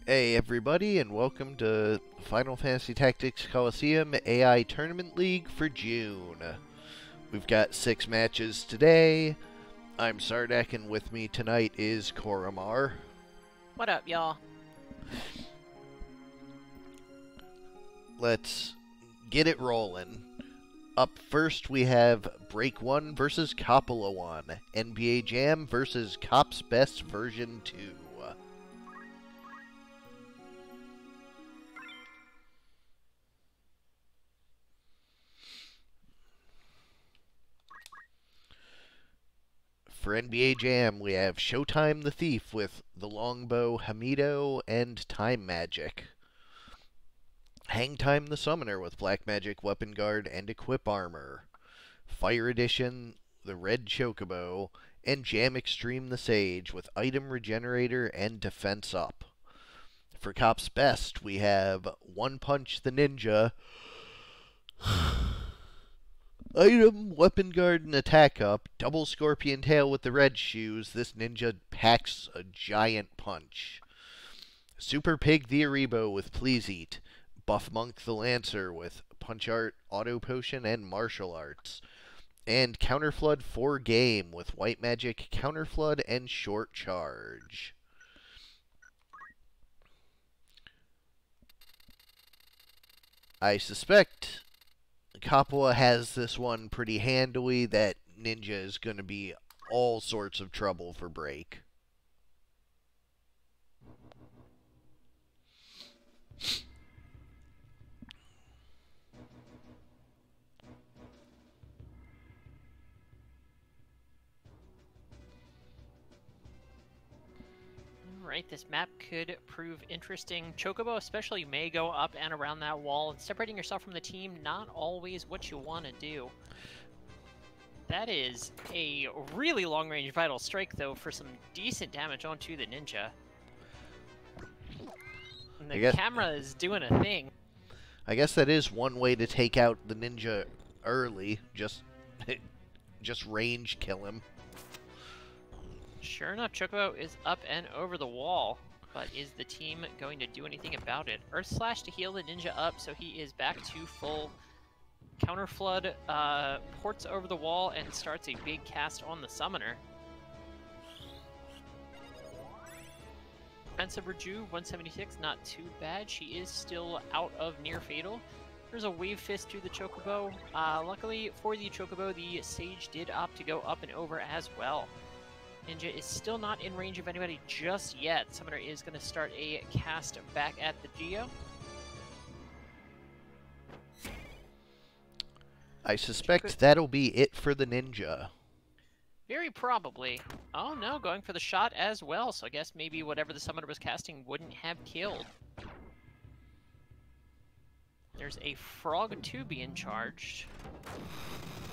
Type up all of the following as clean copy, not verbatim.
Hey everybody, and welcome to Final Fantasy Tactics Colosseum AI Tournament League for June. We've got 6 matches today. I'm Sardak, and with me tonight is Koramar. What up, y'all? Let's get it rolling. Up first we have Break 1 versus Coppola 1. NBA Jam versus Cop's Best version 2. For NBA Jam, we have Showtime the Thief with the Longbow Hamido and Time Magic. Hangtime the Summoner with Black Magic, Weapon Guard, and Equip Armor. Fire Edition, the Red Chocobo, and Jam Extreme the Sage with Item Regenerator and Defense Up. For Cop's Best, we have One Punch the Ninja, Item, Weapon Guard, and Attack Up, Double Scorpion Tail with the red shoes. This ninja packs a giant punch. Super Pig the Aribo with Please Eat. Buff Monk the Lancer with Punch Art, Auto Potion, and Martial Arts. And Counterflood 4 Game with White Magic, Counterflood, and Short Charge. I suspect Coppola has this one pretty handily. That ninja is going to be all sorts of trouble for Break. Alright, this map could prove interesting. Chocobo especially may go up and around that wall, and separating yourself from the team, not always what you want to do. That is a really long-range Vital Strike, though, for some decent damage onto the ninja. And the camera is doing a thing. I guess that is one way to take out the ninja early. Just range kill him. Sure enough, Chocobo is up and over the wall, but is the team going to do anything about it? Earth Slash to heal the ninja up, so he is back to full. Counterflood ports over the wall and starts a big cast on the summoner. Defensive Reju, 176, not too bad. She is still out of near fatal. There's a wave fist to the Chocobo. Luckily for the Chocobo, the Sage did opt to go up and over as well. Ninja is still not in range of anybody just yet. Summoner is going to start a cast back at the Geo. I suspect that'll be it for the ninja. Very probably. Oh no, going for the shot as well, so I guess maybe whatever the summoner was casting wouldn't have killed. There's a Frog 2 being charged.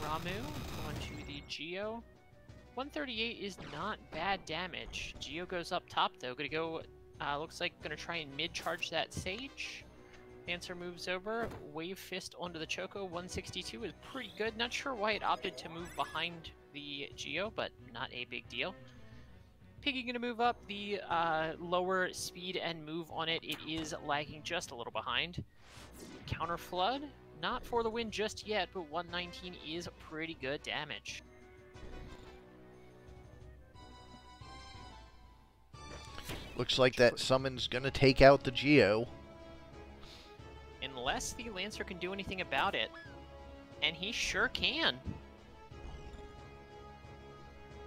Ramu going to the Geo. 138 is not bad damage. Geo goes up top though. Gonna go, looks like gonna try and mid-charge that Sage. Dancer moves over. Wave Fist onto the Choco. 162 is pretty good. Not sure why it opted to move behind the Geo, but not a big deal. Piggy gonna move up. The lower speed and move on it. It is lagging just a little behind. Counter Flood. Not for the win just yet, but 119 is pretty good damage. Looks like that summon's gonna take out the Geo. Unless the Lancer can do anything about it. And he sure can.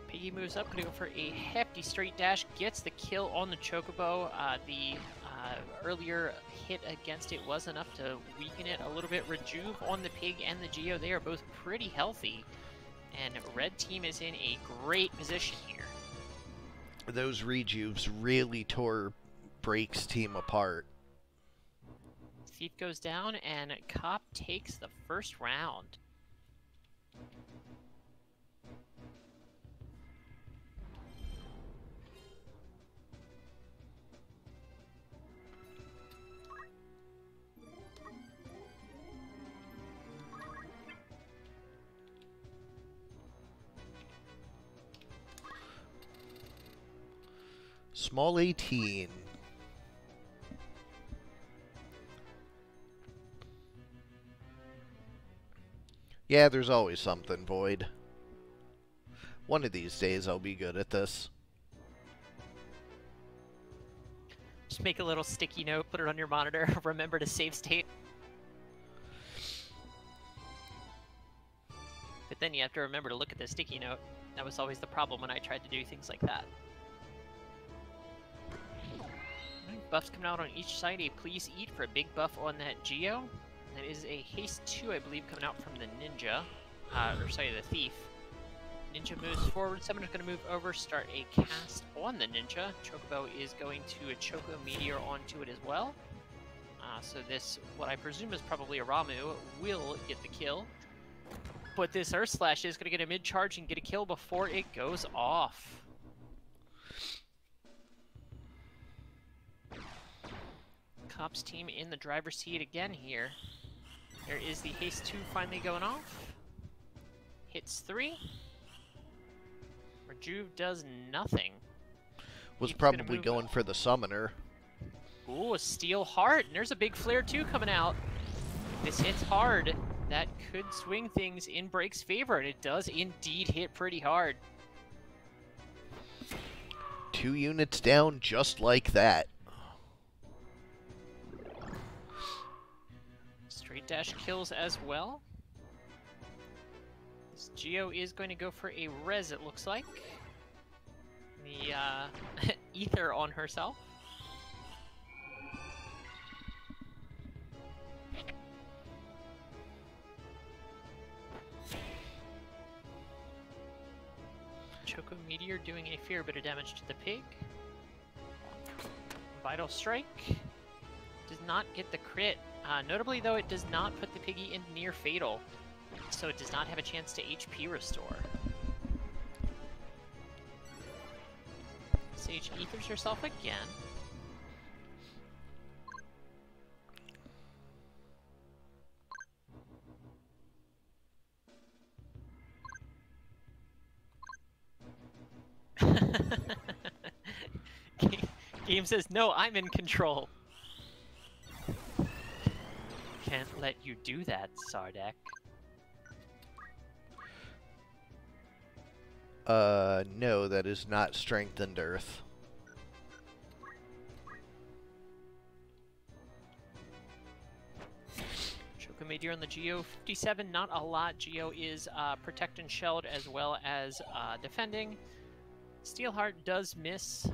Piggy moves up, gonna go for a hefty straight dash, gets the kill on the Chocobo. The earlier hit against it was enough to weaken it a little bit. Rejuve on the Pig and the Geo, they are both pretty healthy. And Red Team is in a great position here. Those rejuves really tore Break's team apart. Thief goes down, and Cop takes the first round. Small 18. Yeah, there's always something, Void. One of these days I'll be good at this. Just make a little sticky note, put it on your monitor, remember to save state. But then you have to remember to look at the sticky note. That was always the problem when I tried to do things like that. Alright, buffs coming out on each side. A please eat for a big buff on that Geo. That is a haste 2, I believe, coming out from the ninja. Or sorry, the thief. Ninja moves forward. Summoner's going to move over, start a cast on the ninja. Chocobo is going to a Choco Meteor onto it as well. So this, what I presume is probably a Ramu, will get the kill. But this Earth Slash is going to get a mid-charge and get a kill before it goes off. Cops team in the driver's seat again here. There is the Haste 2 finally going off. Hits 3. Rejuve does nothing. Was Keeps probably going for the summoner. Ooh, a Steel Heart, and there's a big Flare 2 coming out. This hits hard. That could swing things in Break's favor, and it does indeed hit pretty hard. 2 units down just like that. Straight dash kills as well. This Geo is going to go for a res, it looks like. The ether on herself. Choco Meteor doing a fair bit of damage to the pig. Vital Strike does not get the crit. Notably, though, it does not put the piggy in near fatal, so it does not have a chance to HP restore. Sage ethers herself again. Game says, no, I'm in control. Can't let you do that, Sardek. No, that is not Strengthened Earth. Choco Meteor on the Geo, 57, not a lot. Geo is protect and shelled as well as defending. Steelheart does miss.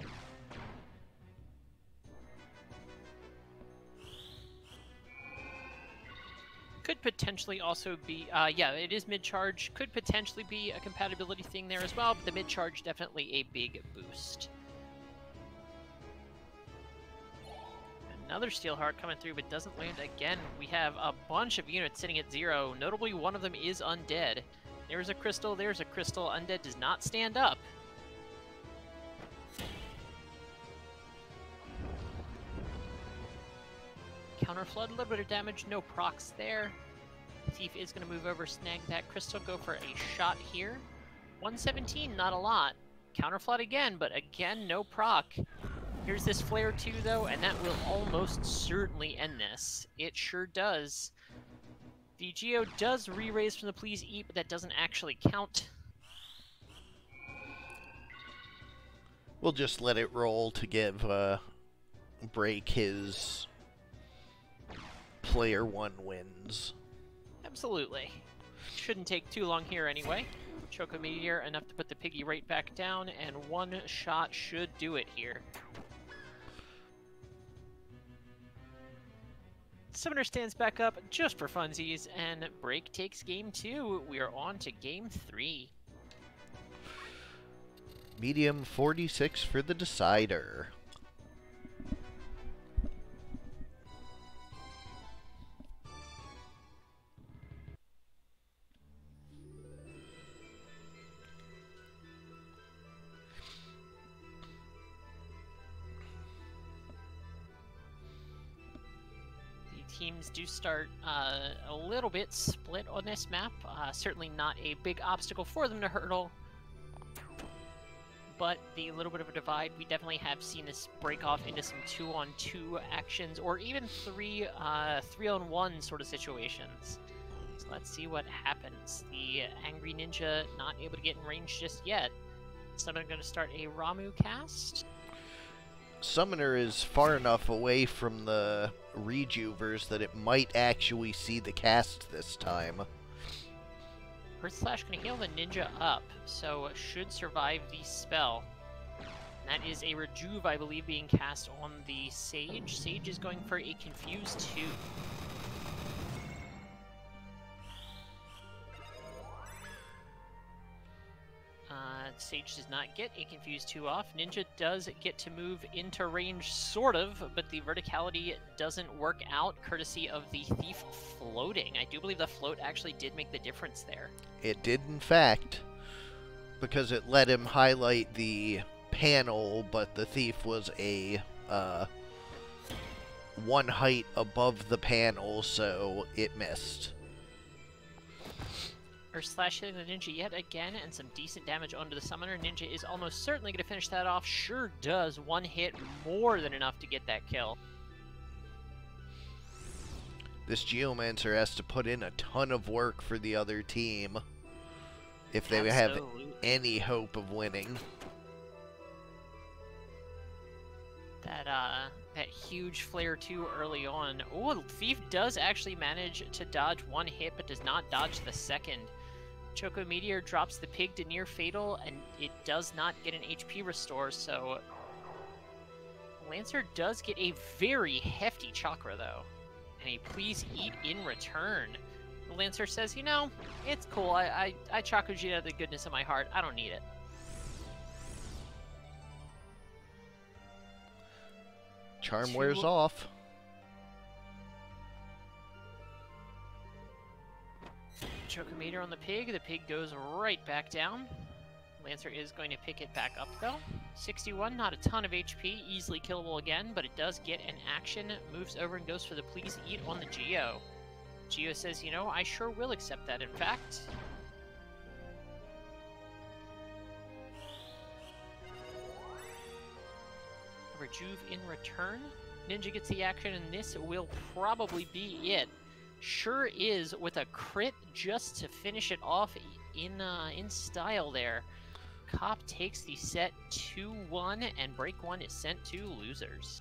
Could potentially also be, yeah, it is mid-charge. Could potentially be a compatibility thing there as well, but the mid-charge definitely a big boost. Another Steelheart coming through, but doesn't land again. We have a bunch of units sitting at 0. Notably, one of them is undead. There's a crystal, there's a crystal. Undead does not stand up. Counter Flood, a little bit of damage, no procs there. Thief is going to move over, snag that crystal, go for a shot here. 117, not a lot. Counter Flood again, but again, no proc. Here's this Flare 2, though, and that will almost certainly end this. It sure does. The Geo does re-raise from the Please Eat, but that doesn't actually count. We'll just let it roll to give Break his player 1 wins. Absolutely. Shouldn't take too long here anyway. Choco Meteor, enough to put the piggy right back down, and one shot should do it here. Summoner stands back up just for funsies, and Break takes game 2. We are on to game 3. Medium 46 for the decider. Teams do start a little bit split on this map. Certainly not a big obstacle for them to hurdle, but the little bit of a divide, we definitely have seen this break off into some 2-on-2 actions, or even 3-on-1 sort of situations. So Let's see what happens. The Angry Ninja not able to get in range just yet. Someone going to start a Ramu cast. Summoner is far enough away from the Rejuvers that it might actually see the cast this time. Earth Slash can heal the ninja up, so should survive the spell. And that is a Rejuve, I believe, being cast on the Sage. Sage is going for a Confuse 2. Sage does not get a Confuse 2 off. Ninja does get to move into range, sort of, but the verticality doesn't work out, courtesy of the Thief floating. I do believe the float actually did make the difference there. It did, in fact, because it let him highlight the panel, but the Thief was a one height above the panel, so it missed. Earth Slash hitting the Ninja yet again, and some decent damage onto the Summoner. Ninja is almost certainly going to finish that off. Sure does. One hit, more than enough to get that kill. This Geomancer has to put in a ton of work for the other team if they have any hope of winning. That huge flare 2 early on. Oh, Thief does actually manage to dodge one hit, but does not dodge the second. Choco Meteor drops the pig to near fatal, and it does not get an HP restore, so Lancer does get a very hefty chakra, though. And a please eat in return. The Lancer says, you know, it's cool. I chakra'd you out of the goodness of my heart. I don't need it. Charm wears off. Chocometer on the pig. The pig goes right back down. Lancer is going to pick it back up, though. 61, not a ton of HP. Easily killable again, but it does get an action. Moves over and goes for the please eat on the Geo. Geo says, you know, I sure will accept that, in fact. Rejuve in return. Ninja gets the action, and this will probably be it. Sure is, with a crit just to finish it off in style there. Cop takes the set 2-1, and break 1 is sent to losers.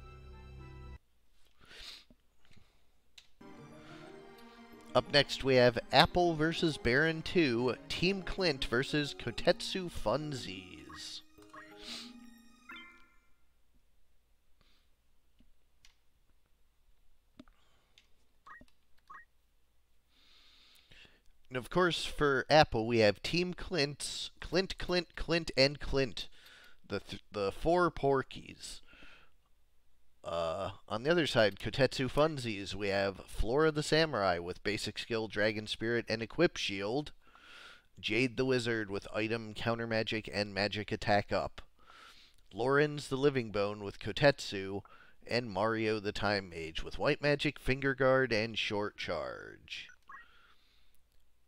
Up next we have Apple versus Barren 2, Team Clint versus Kotetsu Funsies. And of course, for Apple, we have Team Clint's Clint, and Clint, the four Porkies. On the other side, Kotetsu Funsies, we have Flora the Samurai with basic skill, Dragon Spirit, and Equip Shield. Jade the Wizard with item, counter magic, and magic attack up. Lorenz the Living Bone with Kotetsu, and Mario the Time Mage with white magic, finger guard, and short charge.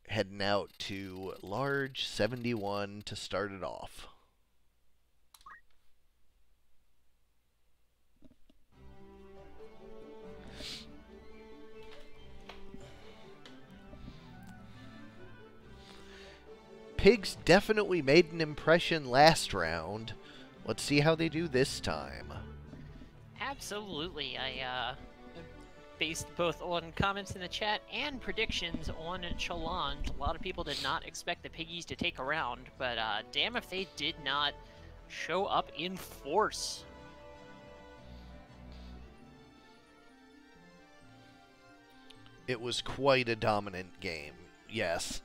Heading out to large 71 to start it off. Pigs definitely made an impression last round. Let's see how they do this time. Absolutely. I based both on comments in the chat and predictions on Challenge. A lot of people did not expect the Piggies to take a round, but damn if they did not show up in force. It was quite a dominant game, yes.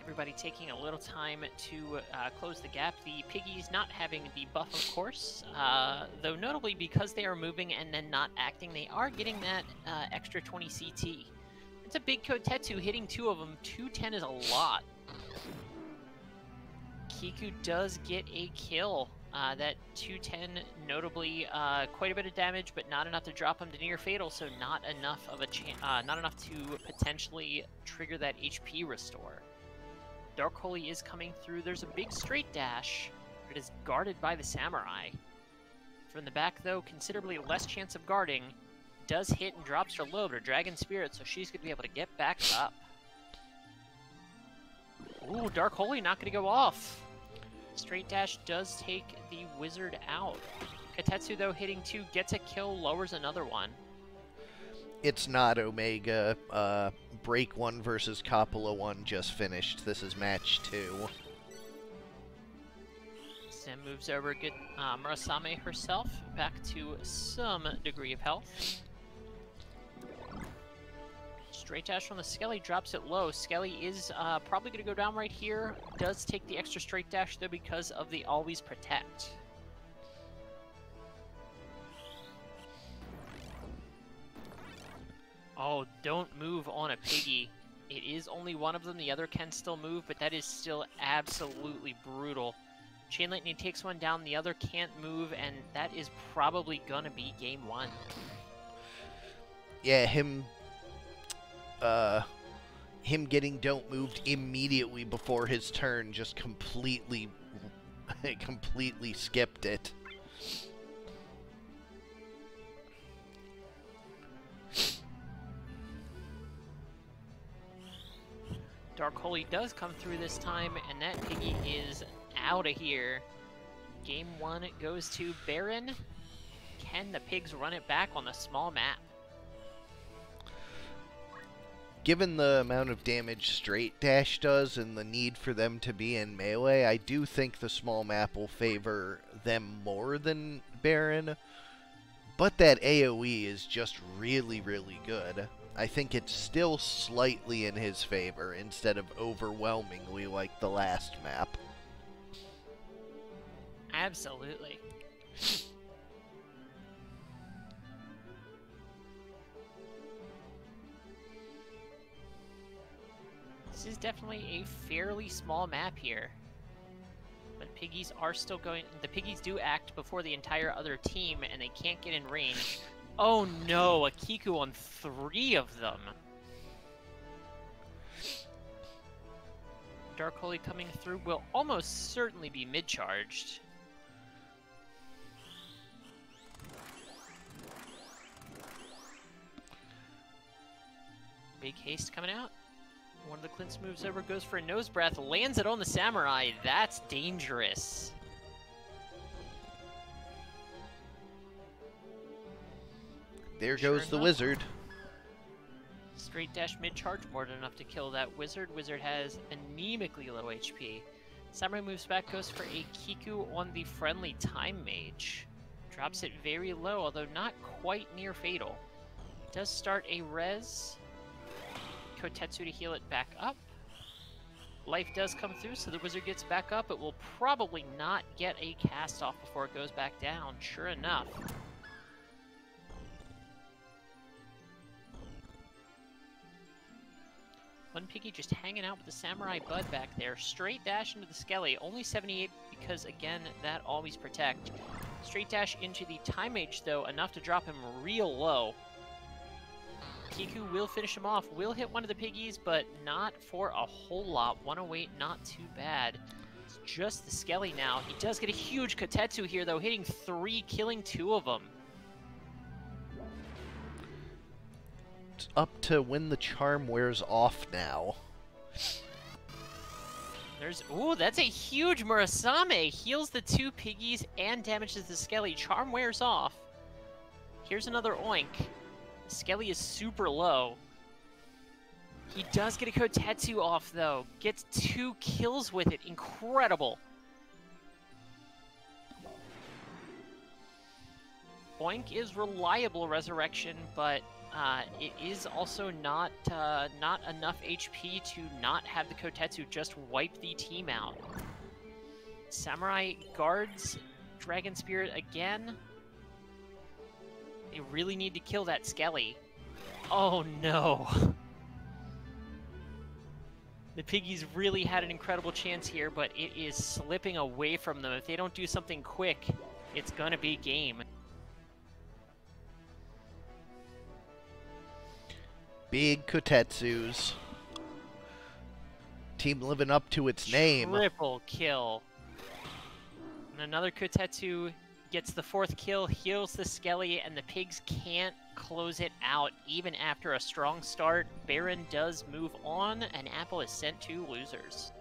Everybody taking a little time to close the gap. The Piggies not having the buff, of course, though notably because they are moving and then not acting, they are getting that extra 20 CT. It's a big Kotetsu, hitting 2 of them. 210 is a lot. Kiku does get a kill. That 210, notably quite a bit of damage, but not enough to drop him to near fatal, so not enough of a not enough to potentially trigger that HP restore. Dark Holy is coming through. There's a big straight dash, but it is guarded by the Samurai. From the back, though, considerably less chance of guarding. Does hit and drops her low, but her Dragon Spirit, so she's going to be able to get back up. Ooh, Dark Holy not going to go off. Straight Dash does take the Wizard out. Katetsu, though, hitting 2, gets a kill, lowers another one. It's not Omega. Break 1 versus Coppola 1 just finished. This is match 2. Sim moves over, get Murasame herself back to some degree of health. Straight Dash from the Skelly drops it low. Skelly is probably going to go down right here. Does take the extra Straight Dash, though, because of the Always Protect. Oh, don't move on a Piggy. It is only one of them. The other can still move, but that is still absolutely brutal. Chain Lightning takes one down. The other can't move, and that is probably going to be game 1. Yeah, him getting don't moved immediately before his turn just completely skipped it. Dark Holy does come through this time, and that Piggy is out of here. Game 1 goes to Barren. Can the Pigs run it back on the small map? Given the amount of damage Straight Dash does and the need for them to be in melee, I do think the small map will favor them more than Barren. But that AoE is just really, really good. I think it's still slightly in his favor instead of overwhelmingly like the last map. Absolutely. This is definitely a fairly small map here. But Piggies are still going... The Piggies do act before the entire other team, and they can't get in range. Oh no, a Kiku on 3 of them. Dark Holy coming through will almost certainly be mid-charged. Big haste coming out. One of the Clints moves over, goes for a nose breath, lands it on the Samurai. That's dangerous. There goes the Wizard. Straight Dash mid-charge, more than enough to kill that Wizard. Wizard has anemically low HP. Samurai moves back, goes for a Kiku on the friendly Time Mage. Drops it very low, although not quite near fatal. Does start a res. Kotetsu to heal it back up. Life does come through, so the Wizard gets back up. It will probably not get a cast off before it goes back down, sure enough. One Piggy just hanging out with the Samurai Bud back there. Straight Dash into the Skelly. Only 78 because, again, that always protect. Straight Dash into the Time Mage, though, enough to drop him real low. Kiku will finish him off. Will hit one of the Piggies, but not for a whole lot. 108, not too bad. It's just the Skelly now. He does get a huge Kotetsu here, though, hitting 3, killing 2 of them. It's up to when the charm wears off now. There's... Ooh, that's a huge Murasame! Heals the 2 Piggies and damages the Skelly. Charm wears off. Here's another Oink. The Skelly is super low. He does get a Kotetsu off, though. Gets 2 kills with it. Incredible. Oink is reliable resurrection, but it is also not enough HP to not have the Kotetsu just wipe the team out. Samurai guards Dragon Spirit again. They really need to kill that Skelly. Oh no! The Piggies really had an incredible chance here, but it is slipping away from them. If they don't do something quick, it's gonna be game. Big Kotetsus. Team living up to its name. Triple kill. And another Kotetsu gets the 4th kill, heals the Skelly, and the pigs can't close it out. Even after a strong start, Barren does move on, and Apple is sent to losers.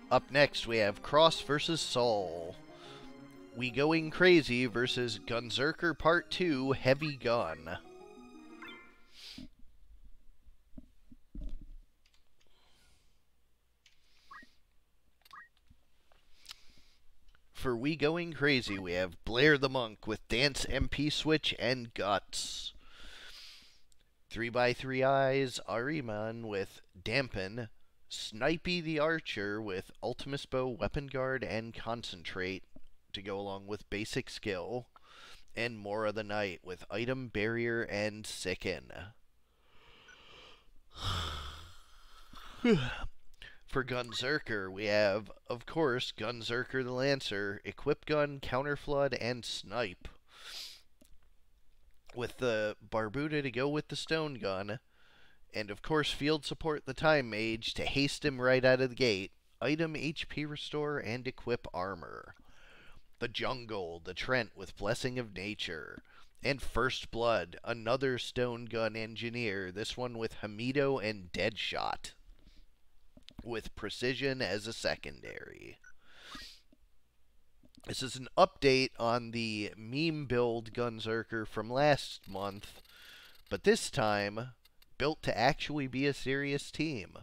Up next, we have Cross versus Soul. We Going Crazy versus Gunzerker Part 2 Heavy Gun. For We Going Crazy, we have Blair the Monk with Dance MP Switch and Guts. 3x3 Eyes Ahriman with Dampen. Snipey the Archer with Ultimus Bow, Weapon Guard, and Concentrate to go along with basic skill. And Mora the Knight with Item, Barrier, and Sicken. For Gunzerker, we have, of course, Gunzerker the Lancer, Equip Gun, Counterflood, and Snipe. With the Barbuda to go with the Stone Gun. And, of course, Field Support the Time Mage to haste him right out of the gate. Item, HP Restore, and Equip Armor. The Jungle, the Trent with Blessing of Nature. And First Blood, another Stone Gun Engineer, this one with Hamido and Deadshot, with Precision as a secondary. This is an update on the meme build Gunzerker from last month, but this time built to actually be a serious team.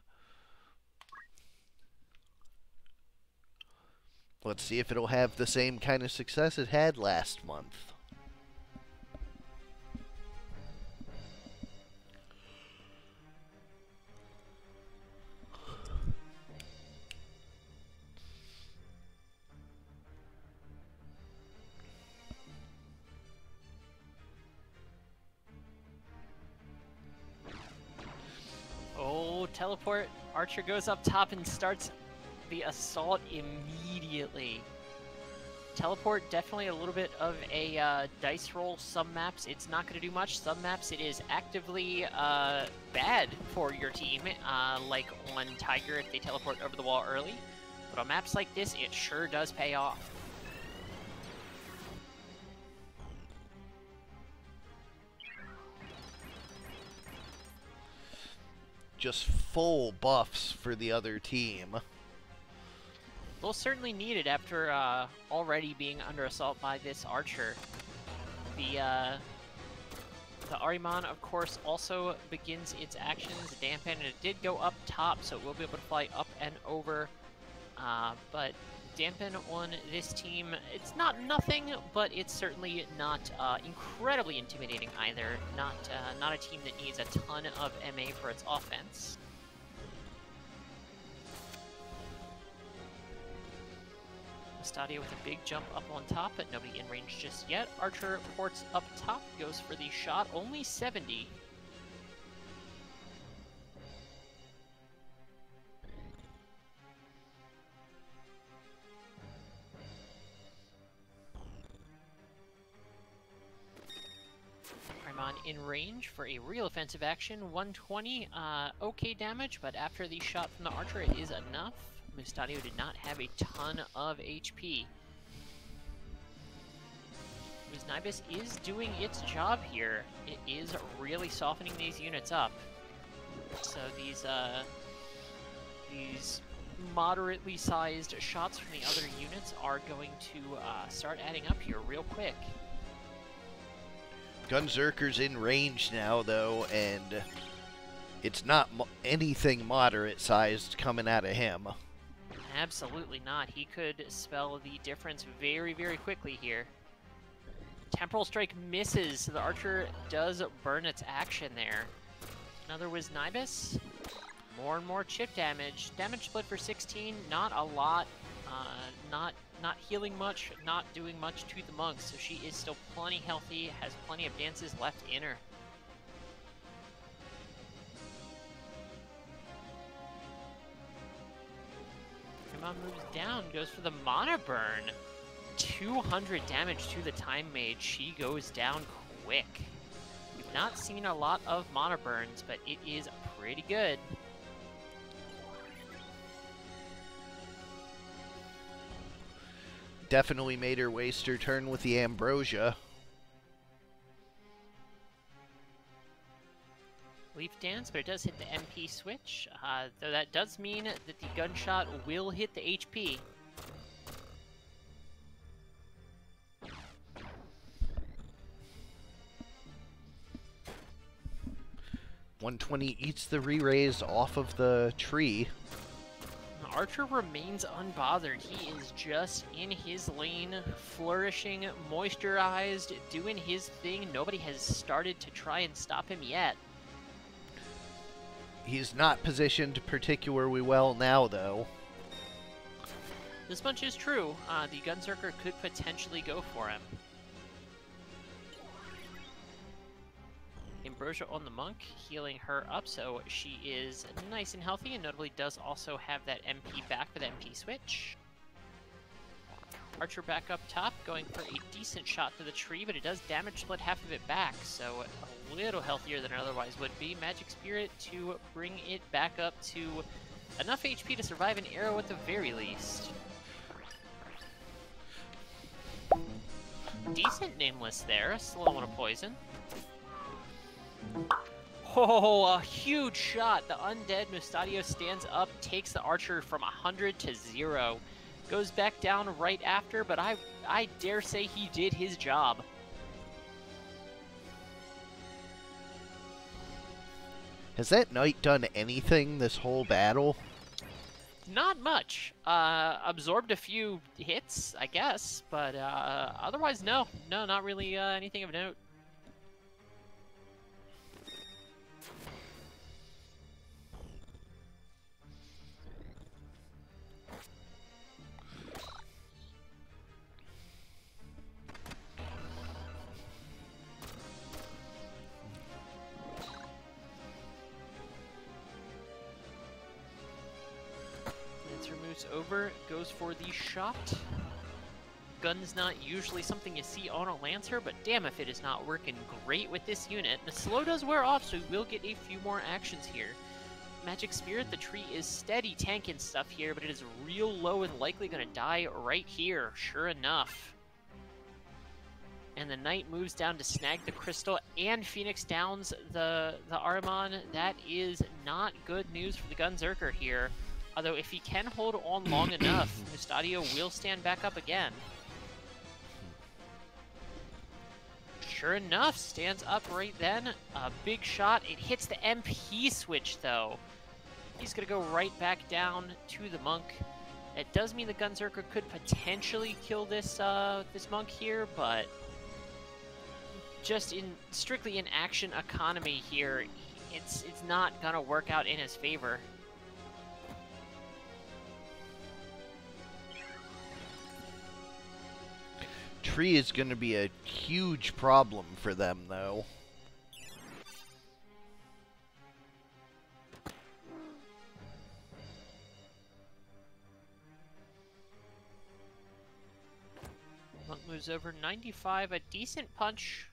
Let's see if it'll have the same kind of success it had last month. Oh, teleport. Archer goes up top and starts the assault immediately. Teleport, definitely a little bit of a dice roll. Some maps, it's not going to do much. Some maps, it is actively bad for your team, like on Tiger if they teleport over the wall early. But on maps like this, it sure does pay off. Just full buffs for the other team. Well, certainly needed after already being under assault by this Archer. The Ahriman, of course, also begins its actions. Dampen, and it did go up top, so it will be able to fly up and over. But Dampen on this team, it's not nothing, but it's certainly not incredibly intimidating either. Not a team that needs a ton of MA for its offense. Stadia with a big jump up on top, but nobody in range just yet. Archer ports up top, goes for the shot, only 70. Ahriman in range for a real offensive action, 120, okay damage, but after the shot from the Archer, it is enough. Mustadio did not have a ton of HP. Nibis is doing its job here. It is really softening these units up. So these moderately sized shots from the other units are going to start adding up here real quick. Gunzerker's in range now, though, and it's not anything moderate-sized coming out of him. Absolutely not. He could spell the difference very, very quickly here. Temporal Strike misses, so the Archer does burn its action there. Another Wisnibus. More and more chip damage. Damage split for 16, not a lot. Not healing much, not doing much to the monks, so she is still plenty healthy, has plenty of dances left in her. Ahriman moves down, goes for the Mana Burn. 200 damage to the Time Mage. She goes down quick. We've not seen a lot of Mana Burns, but it is pretty good. Definitely made her waste her turn with the Ambrosia. Leaf Dance, but it does hit the MP switch, though that does mean that the gunshot will hit the HP. .120 eats the re-raise off of the tree. Archer remains unbothered. He is just in his lane, flourishing, moisturized, doing his thing. Nobody has started to try and stop him yet. He's not positioned particularly well now, though. This much is true. The Gunzerker could potentially go for him. Ambrosia on the Monk, healing her up, so she is nice and healthy, and notably does also have that MP back with MP switch. Archer back up top, going for a decent shot to the tree, but it does damage split half of it back, so a little healthier than it otherwise would be. Magic Spirit to bring it back up to enough HP to survive an arrow at the very least. Decent Nameless there, still don't want to poison. Oh, a huge shot. The undead Mustadio stands up, takes the Archer from 100 to 0. Goes back down right after, but I dare say he did his job. Has that knight done anything this whole battle? Not much. Absorbed a few hits, I guess, but otherwise, no. No, not really anything of note. Over, goes for the shot. Gun's not usually something you see on a Lancer, but damn if it is not working great with this unit. The slow does wear off, so we will get a few more actions here. Magic Spirit, the tree is steady tanking stuff here, but it is real low and likely going to die right here, sure enough. And the Knight moves down to snag the Crystal, and Phoenix downs the Ahriman. That is not good news for the Gunzerker here. Although if he can hold on long enough, Mustadio will stand back up again. Sure enough, stands up right then. A big shot. It hits the MP switch, though. He's going to go right back down to the Monk. It does mean the Gunzerker could potentially kill this this Monk here, but just strictly in action economy here, it's not going to work out in his favor. Tree is going to be a huge problem for them, though. Monk moves over 95, a decent punch.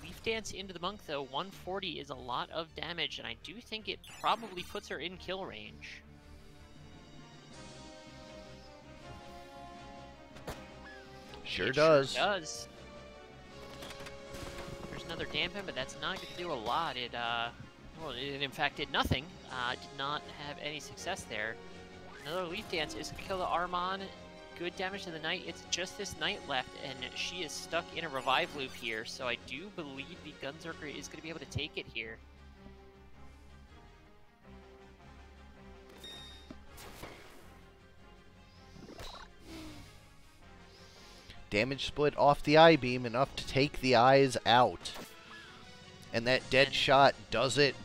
Leaf Dance into the Monk, though. 140 is a lot of damage, and I do think it probably puts her in kill range. Sure does. Sure does. There's another dampen, but that's not going to do a lot. It, well, it in fact did nothing. Did not have any success there. Another Leaf Dance is going to kill the Ahriman. Good damage to the Knight. It's just this Knight left, and she is stuck in a revive loop here. So I do believe the Gunzerker is going to be able to take it here. Damage split off the I-beam enough to take the eyes out. And that dead shot does it.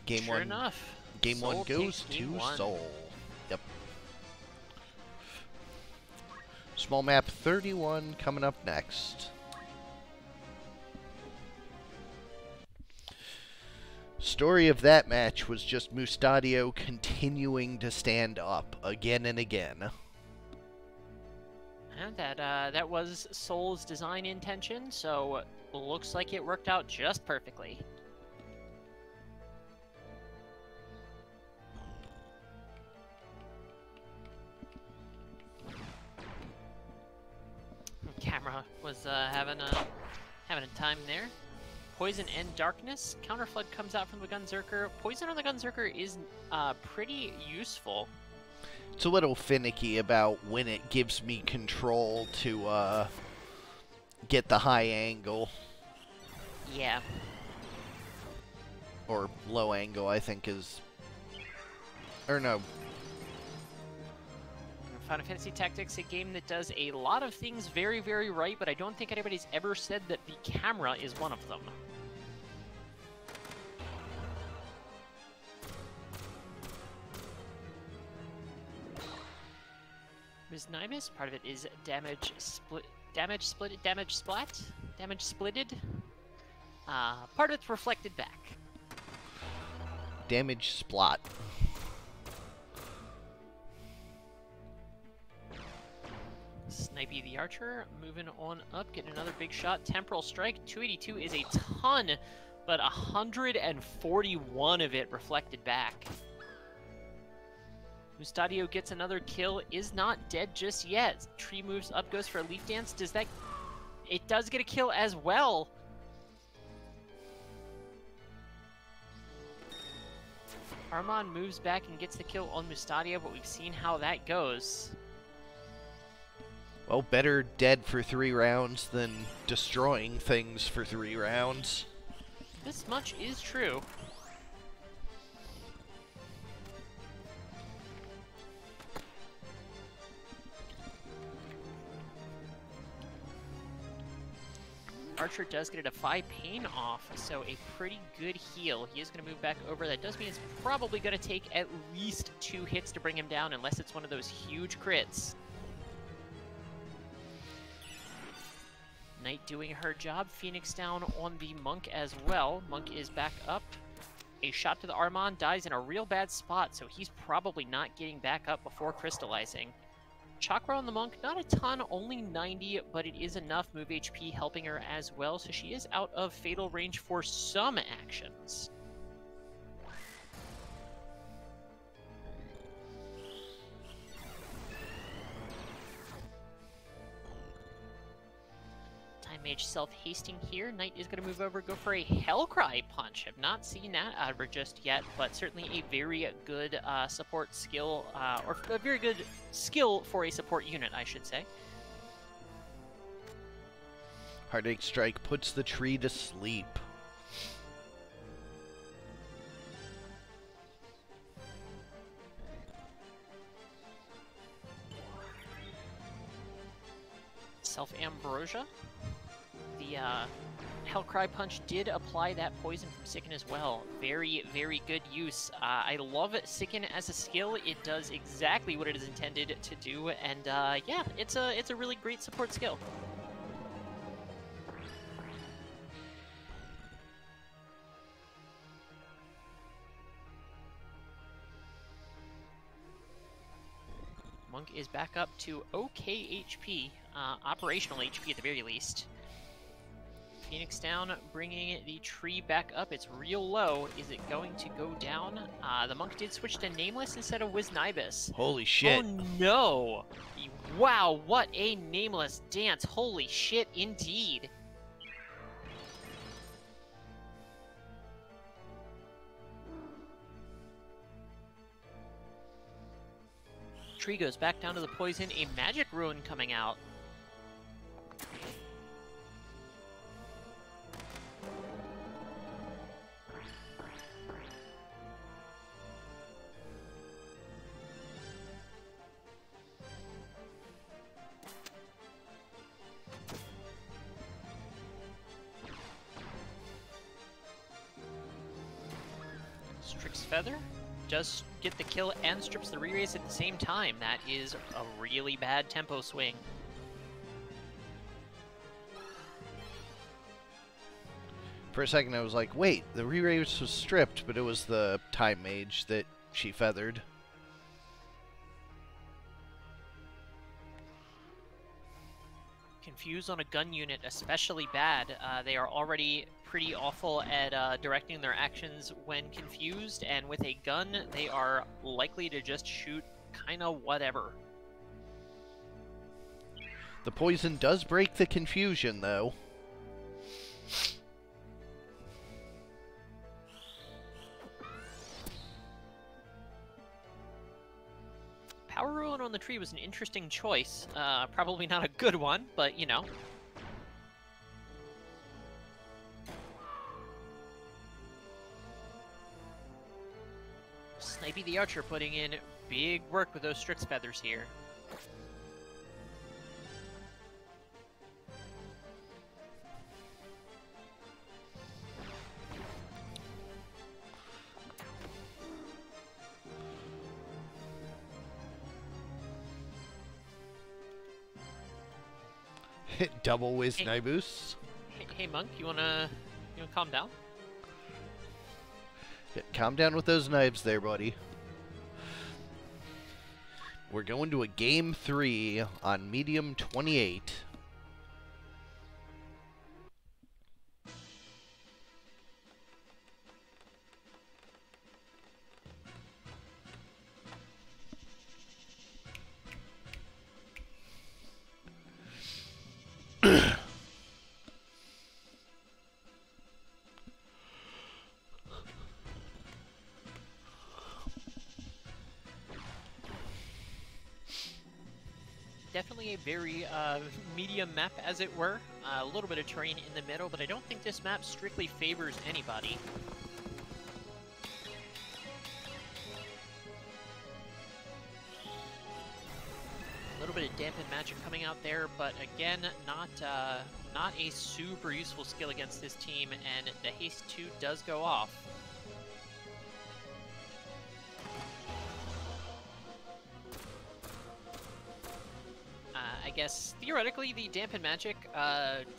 Game sure one. Enough. Game Soul one goes to one. Soul. Yep. Small map 31 coming up next. Story of that match was just Mustadio continuing to stand up again and again. And that was Soul's design intention, so looks like it worked out just perfectly. camera was having a time there. Poison and Darkness. Counterflood comes out from the Gunzerker. Poison on the Gunzerker is pretty useful. It's a little finicky about when it gives me control to get the high angle. Yeah. Or low angle, I think is... Or no. Final Fantasy Tactics, a game that does a lot of things very, very right, but I don't think anybody's ever said that the camera is one of them. Ms. Nibus, part of it is damage splitted. Part of it's reflected back. Damage splot. Snipey the Archer, moving on up, getting another big shot. Temporal Strike, 282 is a ton, but 141 of it reflected back. Mustadio gets another kill, is not dead just yet. Tree moves up, goes for a Leaf Dance. Does that... It does get a kill as well. Armand moves back and gets the kill on Mustadio, but we've seen how that goes. Well, better dead for 3 rounds than destroying things for 3 rounds. This much is true. Archer does get a 5 pain off, so a pretty good heal. He is going to move back over. That does mean it's probably going to take at least 2 hits to bring him down, unless it's one of those huge crits. Knight doing her job. Phoenix down on the Monk as well. Monk is back up. A shot to the Armand, dies in a real bad spot, so he's probably not getting back up before crystallizing. Chakra on the Monk, not a ton, only 90, but it is enough. Move HP helping her as well, so she is out of fatal range for some actions. Time Mage self-hasting here. Knight is going to move over, go for a Hellcry punch. Have not seen that out of her just yet, but certainly a very good support skill, or a very good skill for a support unit, I should say. Heartache Strike puts the tree to sleep. Self-Ambrosia. The Hellcry Punch did apply that poison from Sicken as well. Very, very good use. I love Sicken as a skill. It does exactly what it is intended to do, and yeah, it's a really great support skill. Monk is back up to okay HP, operational HP at the very least. Phoenix down, bringing the tree back up. It's real low. Is it going to go down? The Monk did switch to Nameless instead of Wiznibus. Holy shit. Oh no! Wow, what a Nameless dance. Holy shit, indeed. Tree goes back down to the poison. A Magic Ruin coming out. Strix Feather does get the kill and strips the re-raise at the same time. That is a really bad tempo swing. For a second I was like, wait, the re-raise was stripped, but it was the Time Mage that she feathered. Confused on a gun unit, especially bad. They are already pretty awful at directing their actions when confused, and with a gun, they are likely to just shoot kind of whatever. The poison does break the confusion, though. Power Ruin on the tree was an interesting choice. Probably not a good one, but you know. Snipey the Archer putting in big work with those Strix Feathers here. Double whiz Nibus. Hey, Monk, you wanna calm down? Yeah, calm down with those knives there, buddy. We're going to a game 3 on medium 28. Definitely a very medium map, as it were. A little bit of terrain in the middle, but I don't think this map strictly favors anybody. A little bit of dampened magic coming out there, but again, not a super useful skill against this team, and the haste 2 does go off. I guess, theoretically, the dampened magic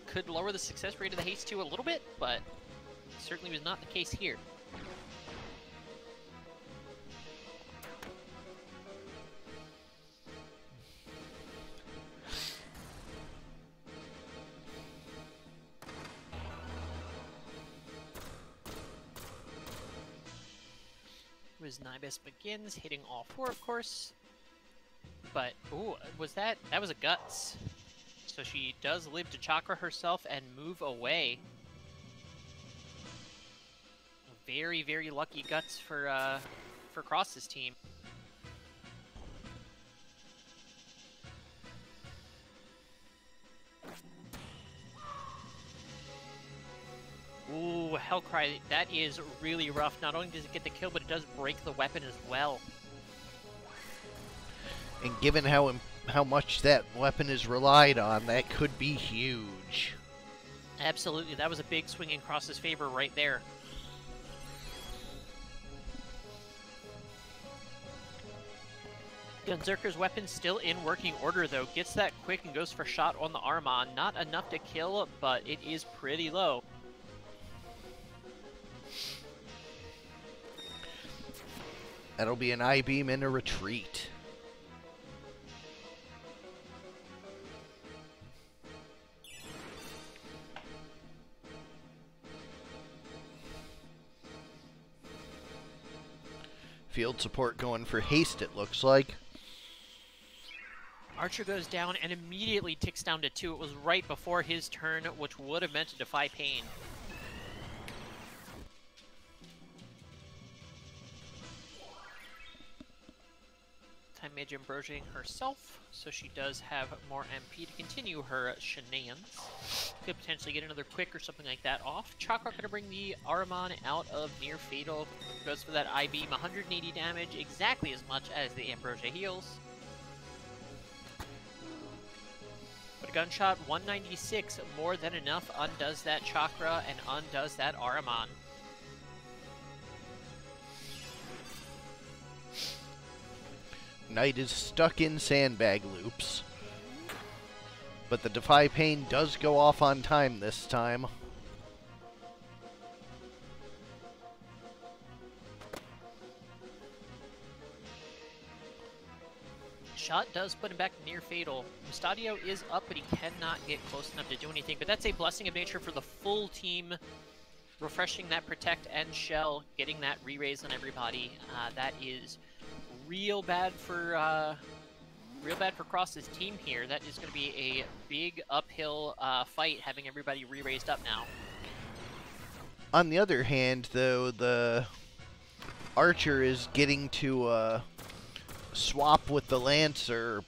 could lower the success rate of the haste 2 a little bit, but certainly was not the case here. Nibus begins, hitting all 4, of course. But, ooh, that was a Guts. So she does live to Chakra herself and move away. Very, very lucky Guts for Cross's team. Ooh, Hellcry, that is really rough. Not only does it get the kill, but it does break the weapon as well. And given how much that weapon is relied on, that could be huge. Absolutely, that was a big swing in Cross's favor right there. Gunzerker's weapon still in working order, though. Gets that quick and goes for shot on the Armon. Not enough to kill, but it is pretty low. That'll be an I-beam and a retreat. Field support going for haste, it looks like. Archer goes down and immediately ticks down to 2. It was right before his turn, which would have meant to defy pain. Time Mage Ambrosiaing herself, so she does have more MP to continue her shenanigans. Could potentially get another quick or something like that off. Chakra gonna bring the Ahriman out of near fatal. Goes for that I-beam, 180 damage, exactly as much as the Ambrosia heals. But a gunshot, 196, more than enough, undoes that Chakra and undoes that Ahriman. Knight is stuck in sandbag loops. But the Defy Pain does go off on time this time. Shot does put him back near fatal. Mustadio is up, but he cannot get close enough to do anything. But that's a blessing of nature for the full team. Refreshing that Protect and Shell, getting that re-raise on everybody. That is real bad for real bad for Cross's team here. That is going to be a big uphill fight, having everybody re-raised up now. On the other hand, though, the Archer is getting to swap with the Lancer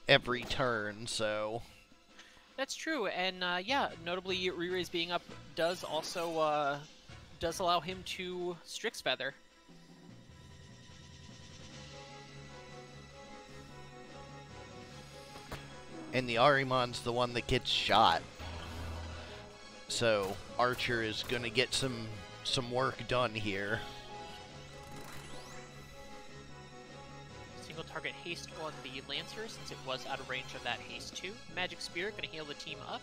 every turn, so... That's true, and yeah, notably re-raise being up does also does allow him to Strix Feather. And the Ahriman's the one that gets shot. So Archer is going to get some work done here. Single target haste on the Lancer since it was out of range of that haste too. Magic Spirit going to heal the team up.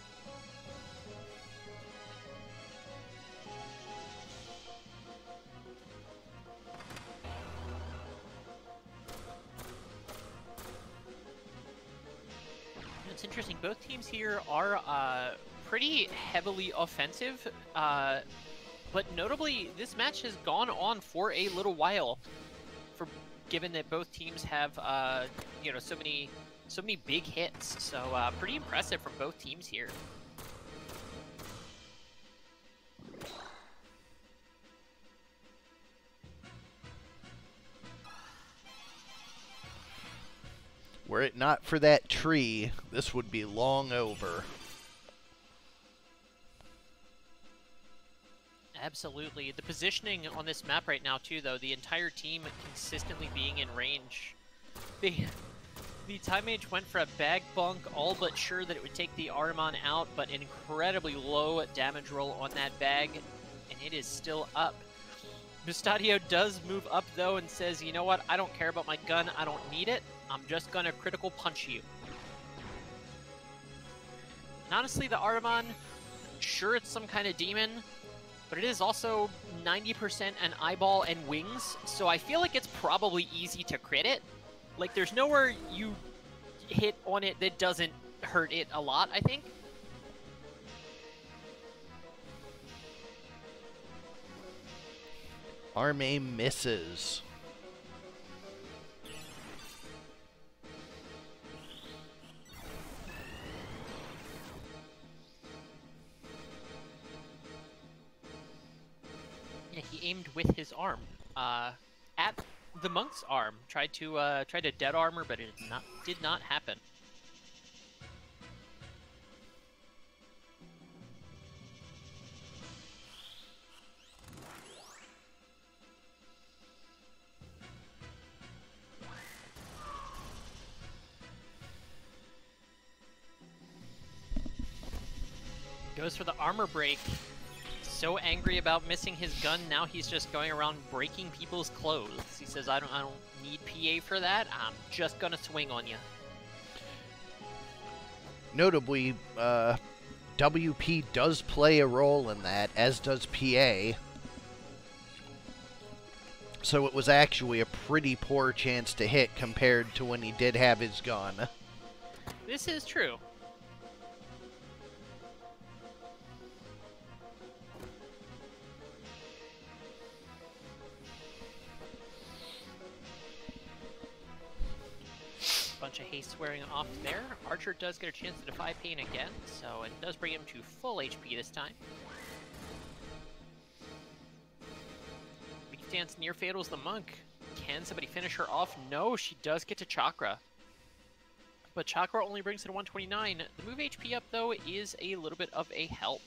It's interesting, both teams here are pretty heavily offensive, but notably this match has gone on for a little while, given that both teams have you know, so many big hits. So pretty impressive from both teams here. Were it not for that tree, this would be long over. Absolutely. The positioning on this map right now, too, though, the entire team consistently being in range. The Time Mage went for a bag bunk, all but sure that it would take the Ahriman out, but an incredibly low damage roll on that bag, and it is still up. Mustadio does move up, though, and says, you know what, I don't care about my gun, I don't need it, I'm just gonna critical punch you. And honestly, the Ahriman, sure it's some kind of demon, but it is also 90% an eyeball and wings, so I feel like it's probably easy to crit it. Like, there's nowhere you hit on it that doesn't hurt it a lot, I think. Arme misses. Yeah, he aimed with his arm at the monk's arm. Tried to dead armor, but it did not happen. Goes for the armor break. So angry about missing his gun, now he's just going around breaking people's clothes. He says, I don't need PA for that, I'm just gonna swing on you. Notably, WP does play a role in that, as does PA. So it was actually a pretty poor chance to hit compared to when he did have his gun. This is true. Bunch of haste wearing off there. Archer does get a chance to defy pain again, so it does bring him to full HP this time. Weak stance near fatals the monk. Can somebody finish her off? No, she does get to Chakra. But Chakra only brings it to 129. The move HP up, though, is a little bit of a help.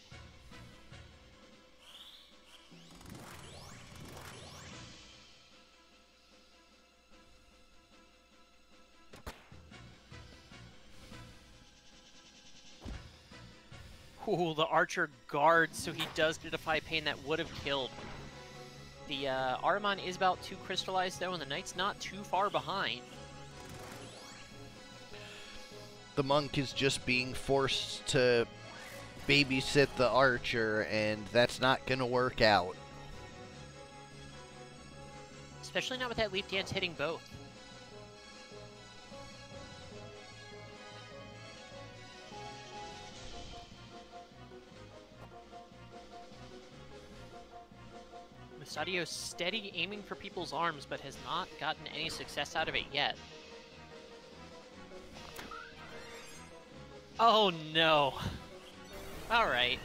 Ooh, the Archer guards, so he does get a Defy Pain that would have killed. The Ahriman is about to crystallize, though, and the Knight's not too far behind. The monk is just being forced to babysit the Archer, and that's not going to work out. Especially not with that Leap Dance hitting both. Mustadio steady aiming for people's arms, but has not gotten any success out of it yet. Oh no. Alright.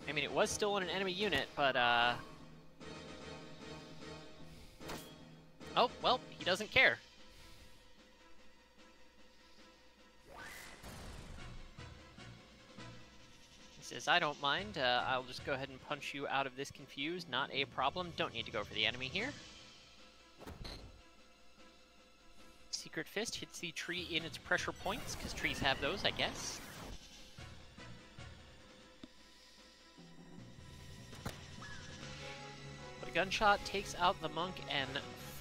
I mean, it was still in an enemy unit, but, oh, well, he doesn't care. He says, I don't mind. I'll just go ahead and punch you out of this confused. Not a problem. Don't need to go for the enemy here. Secret Fist hits the tree in its pressure points, because trees have those, I guess. But a gunshot takes out the monk, and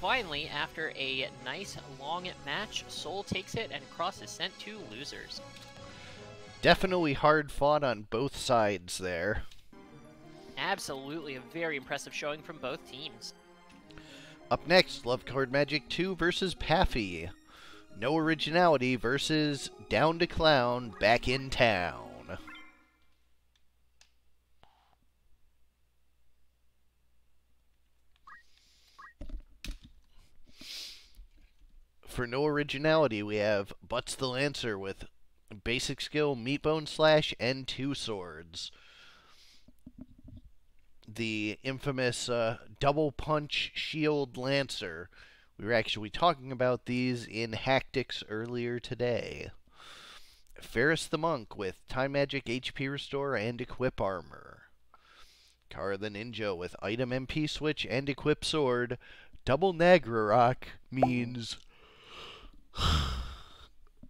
finally, after a nice long match, Soul takes it and Cross is sent to losers. Definitely hard fought on both sides there. Absolutely a very impressive showing from both teams. Up next, Love Card Magic 2 versus Paffey. No Originality versus Down to Clown, Back in Town. For No Originality, we have Butts the Lancer with basic skill, Meatbone Slash, and 2 swords. The infamous double punch shield Lancer. We were actually talking about these in Hactics earlier today. Ferris the Monk with Time Magic, HP Restore, and Equip Armor. Kara the Ninja with Item MP Switch and Equip Sword. Double Nagrarok means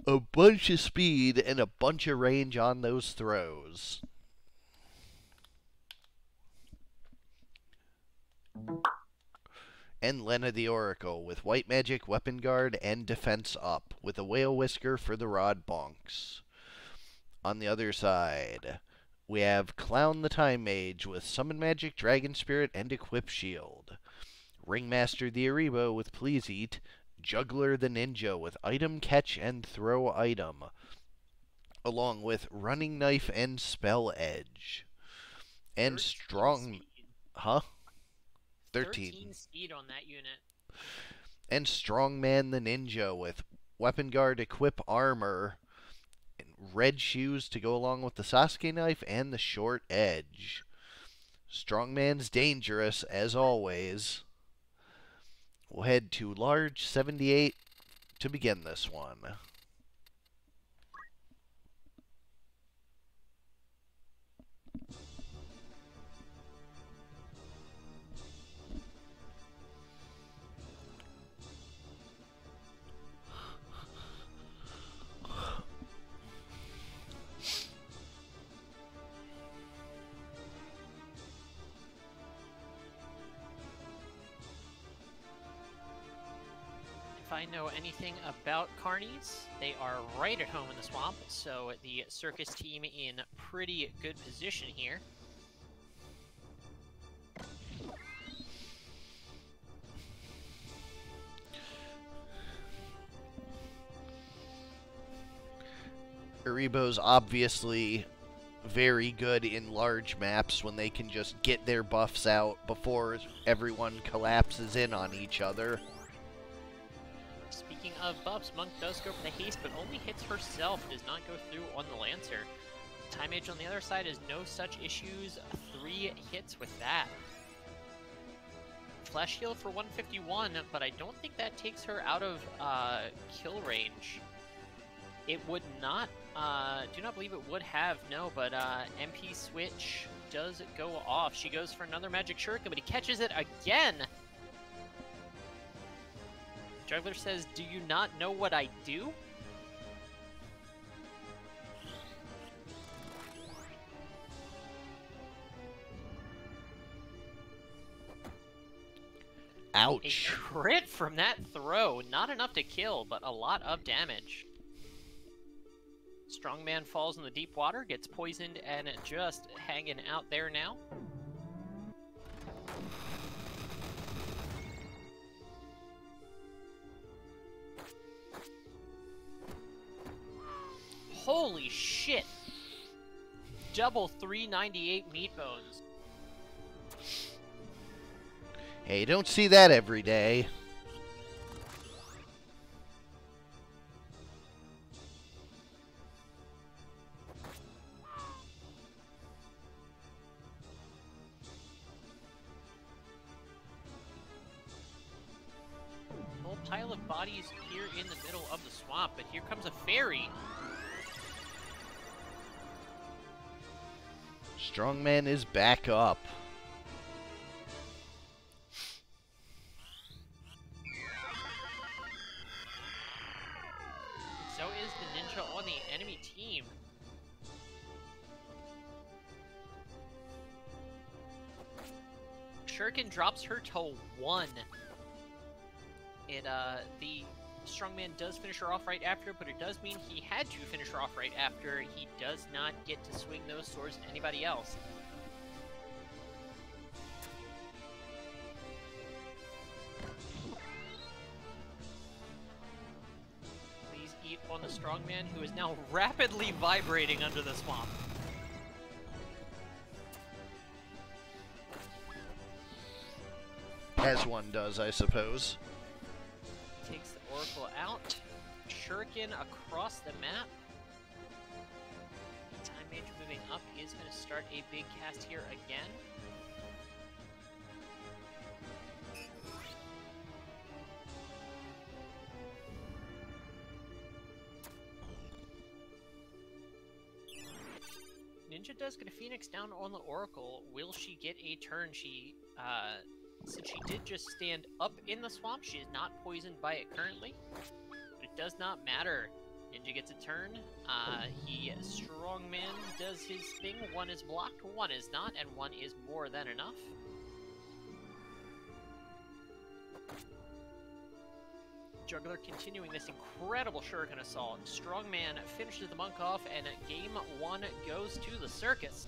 a bunch of speed and a bunch of range on those throws. And Lena the Oracle with White Magic, Weapon Guard, and Defense Up, with a Whale Whisker for the Rod Bonks. On the other side, we have Clown the Time Mage with Summon Magic, Dragon Spirit, and Equip Shield. Ringmaster the Aribo with Please Eat. Juggler the Ninja with Item, Catch, and Throw Item, along with Running Knife and Spell Edge. And Strong... Speed. Huh? 13 speed on that unit. And Strongman the Ninja with Weapon Guard, Equip Armor, and red shoes to go along with the Sasuke knife and the short edge. Strongman's dangerous, as always. We'll head to large 78 to begin this one. If I know anything about Carnies, they are right at home in the swamp, so the circus team in pretty good position here. Aribo's obviously very good in large maps when they can just get their buffs out before everyone collapses in on each other. Speaking of buffs, Monk does go for the haste, but only hits herself, does not go through on the Lancer. Time Mage on the other side has no such issues, 3 hits with that. Flash heal for 151, but I don't think that takes her out of kill range. It would not, do not believe it would have, no, but MP switch does go off. She goes for another magic shuriken, but he catches it again! Juggler says, do you not know what I do? Ouch. A crit from that throw. Not enough to kill, but a lot of damage. Strongman falls in the deep water, gets poisoned, and just hanging out there now. Holy shit! Double 398 meat bones. Hey, you don't see that every day. of bodies here in the middle of the swamp, but here comes a fairy. Strongman is back up. So is the ninja on the enemy team. Shuriken drops her to 1. The strongman does finish her off right after, but it does mean he had to finish her off right after. He does not get to swing those swords to anybody else. Please eat on the strongman, who is now rapidly vibrating under the swamp. As one does, I suppose. Takes the Oracle out. Shuriken across the map. The Time Mage moving up is going to start a big cast here again. Ninja does get a Phoenix down on the Oracle. Will she get a turn? Since she did just stand up in the swamp, she is not poisoned by it currently. But it does not matter. Ninja gets a turn. Strongman does his thing. One is blocked, one is not, and one is more than enough. Juggler continuing this incredible Shuriken assault. Strongman finishes the monk off, and game 1 goes to the circus.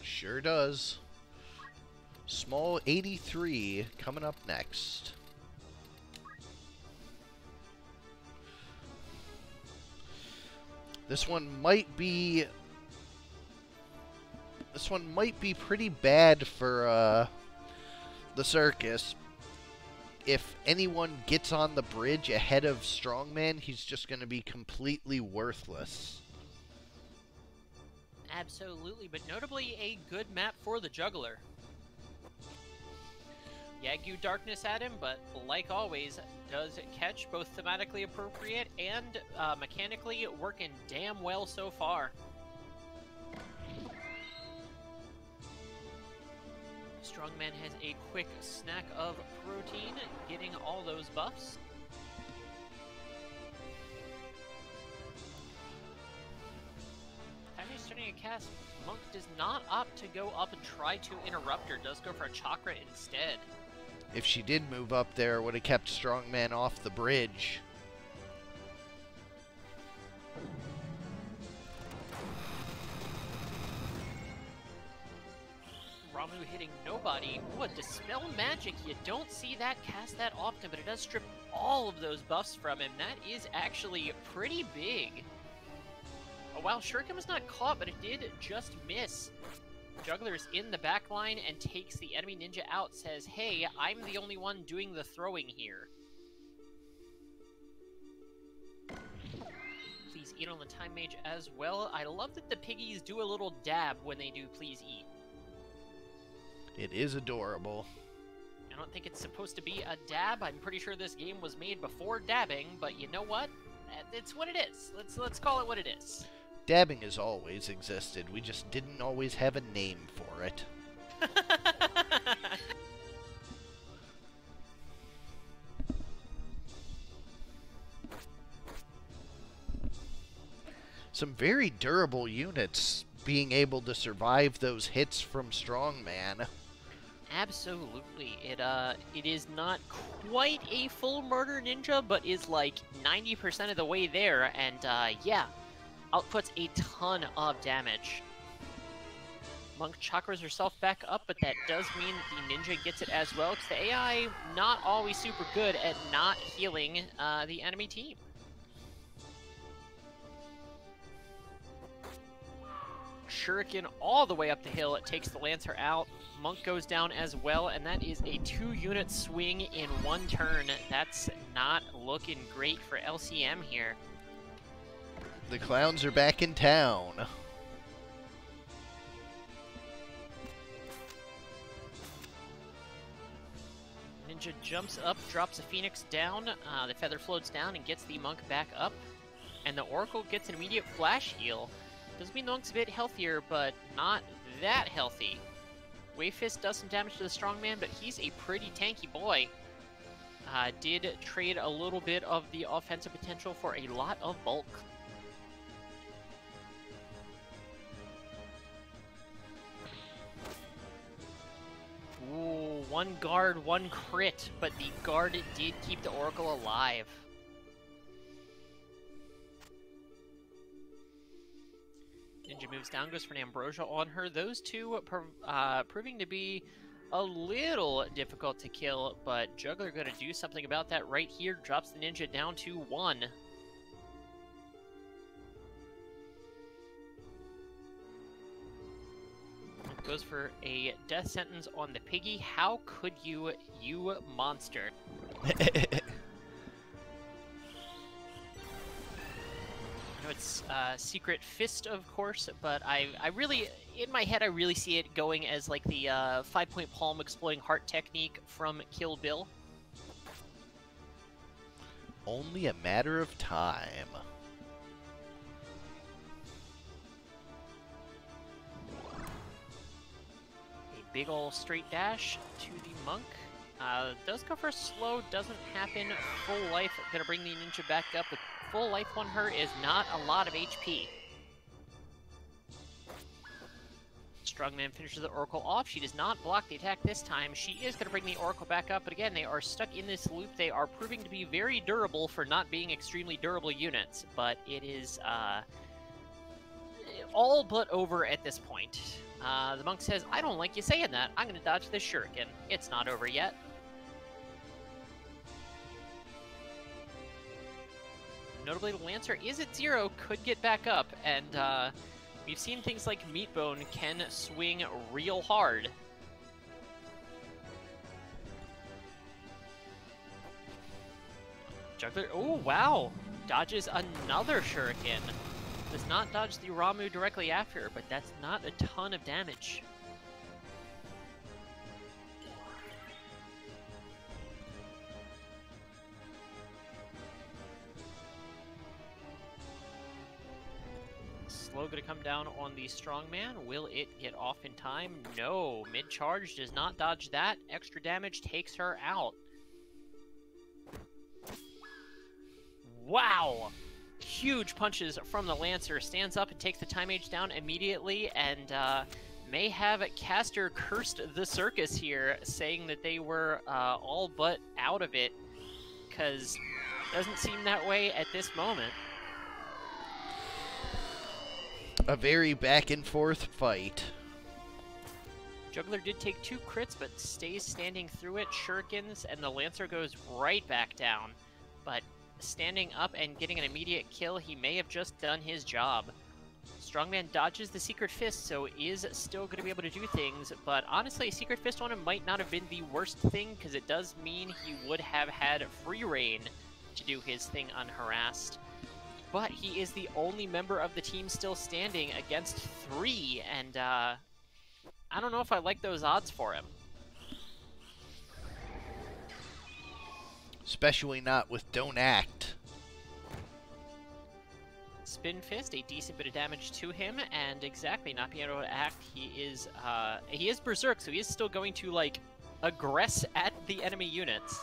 Sure does. Small 83 coming up next. This one might be pretty bad for the circus. If anyone gets on the bridge ahead of Strongman, he's just going to be completely worthless. Absolutely, but notably a good map for the Juggler. Yagyu Darkness at him, but like always, does catch both thematically appropriate and mechanically working damn well so far. Strongman has a quick snack of protein, getting all those buffs. Time he's starting to cast, Monk does not opt to go up and try to interrupt her, does go for a chakra instead. If she did move up there, it would have kept Strongman off the bridge. Ramu hitting nobody. Ooh, a Dispel Magic. You don't see that cast that often, but it does strip all of those buffs from him. That is actually pretty big. Oh, wow, Shuriken was not caught, but it did just miss. Juggler is in the back line and takes the enemy ninja out, says, hey, I'm the only one doing the throwing here. Please eat on the Time Mage as well. I love that the piggies do a little dab when they do please eat. It is adorable. I don't think it's supposed to be a dab. I'm pretty sure this game was made before dabbing, but you know what? It's what it is. Let's call it what it is. Dabbing has always existed. We just didn't always have a name for it. Some very durable units being able to survive those hits from Strongman. Absolutely. It is not quite a full murder ninja, but is like 90% of the way there, and yeah, outputs a ton of damage. Monk chakras herself back up, but that does mean that the ninja gets it as well, because the AI not always super good at not healing the enemy team. Shuriken all the way up the hill. It takes the Lancer out. Monk goes down as well, and that is a 2-unit swing in 1 turn. That's not looking great for LCM here. The clowns are back in town. Ninja Ninja jumps up, drops the Phoenix down, the Feather floats down and gets the Monk back up, and the Oracle gets an immediate flash heal. Doesn't mean the Monk's a bit healthier, but not that healthy. Wave Fist does some damage to the Strongman, but he's a pretty tanky boy. Did trade a little bit of the offensive potential for a lot of bulk. Ooh, one guard, one crit, but the guard did keep the Oracle alive. Ninja moves down, goes for an Ambrosia on her. Those two proving to be a little difficult to kill, but Juggler gonna do something about that right here. Drops the Ninja down to 1. Goes for a death sentence on the Piggy. How could you, you monster? I know it's Secret Fist, of course, but I really, in my head, I really see it going as like the 5-point palm exploding heart technique from Kill Bill. Only a matter of time. A big ol' straight dash to the Monk. Does go for a slow, doesn't happen. Full life, gonna bring the Ninja back up, but full life on her is not a lot of HP. Strongman finishes the Oracle off. She does not block the attack this time. She is going to bring the Oracle back up, but again, they are stuck in this loop. They are proving to be very durable for not being extremely durable units, but it is all but over at this point. The Monk says, I don't like you saying that. I'm going to dodge this Shuriken. It's not over yet. Notably, the Lancer is at 0, could get back up, and we've seen things like Meatbone can swing real hard. Juggler, oh wow! Dodges another Shuriken. Does not dodge the Ramu directly after, but that's not a ton of damage. Slow gonna come down on the Strongman. Will it get off in time? No. Mid-charge does not dodge that. Extra damage takes her out. Wow! Huge punches from the Lancer. Stands up and takes the time age down immediately, and may have Caster cursed the circus here, saying that they were all but out of it, because doesn't seem that way at this moment. A very back and forth fight. Juggler did take 2 crits, but stays standing through it. Shurikens, and the Lancer goes right back down. But standing up and getting an immediate kill, he may have just done his job. Strongman dodges the Secret Fist, so is still going to be able to do things, but honestly, a Secret Fist on him might not have been the worst thing, because it does mean he would have had free reign to do his thing unharassed. But he is the only member of the team still standing against 3, and I don't know if I like those odds for him. Especially not with Don't Act. Spin Fist, a decent bit of damage to him, and exactly, not being able to act, he is Berserk, so he is still going to, like, aggress at the enemy units.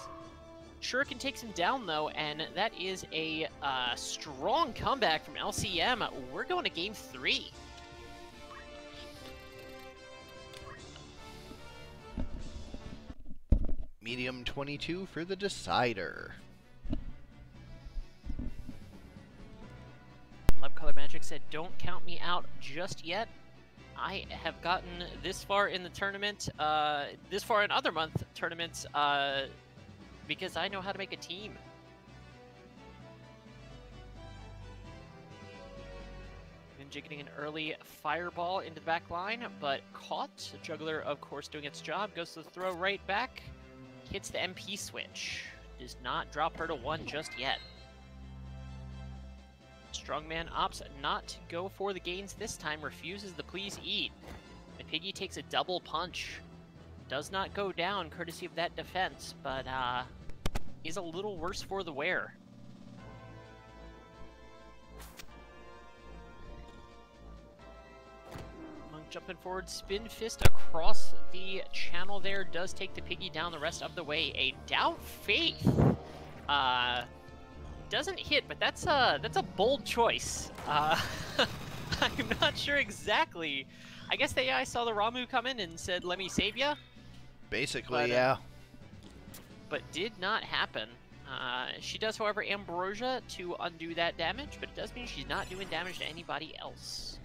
Shuriken takes him down, though, and that is a strong comeback from LCM. We're going to game 3. Medium 22 for the decider. Love Color Magic said, don't count me out just yet. I have gotten this far in the tournament, this far in other month tournaments, because I know how to make a team. Ninja getting an early fireball into the back line, but caught. Juggler, of course, doing its job. Goes to the throw right back. Hits the MP switch. Does not drop her to 1 just yet. Strongman opts not to go for the gains this time. Refuses the please eat. The Piggy takes a double punch. Does not go down courtesy of that defense, but is a little worse for the wear. Monk jumping forward, spin fist across the channel there, does take the piggy down the rest of the way. A Doubt Faith doesn't hit, but that's a bold choice. I'm not sure exactly. I guess the AI saw the Ramu come in and said, "Let me save ya." Basically, But, yeah. But did not happen. She does, however, Ambrosia to undo that damage, but it does mean she's not doing damage to anybody else.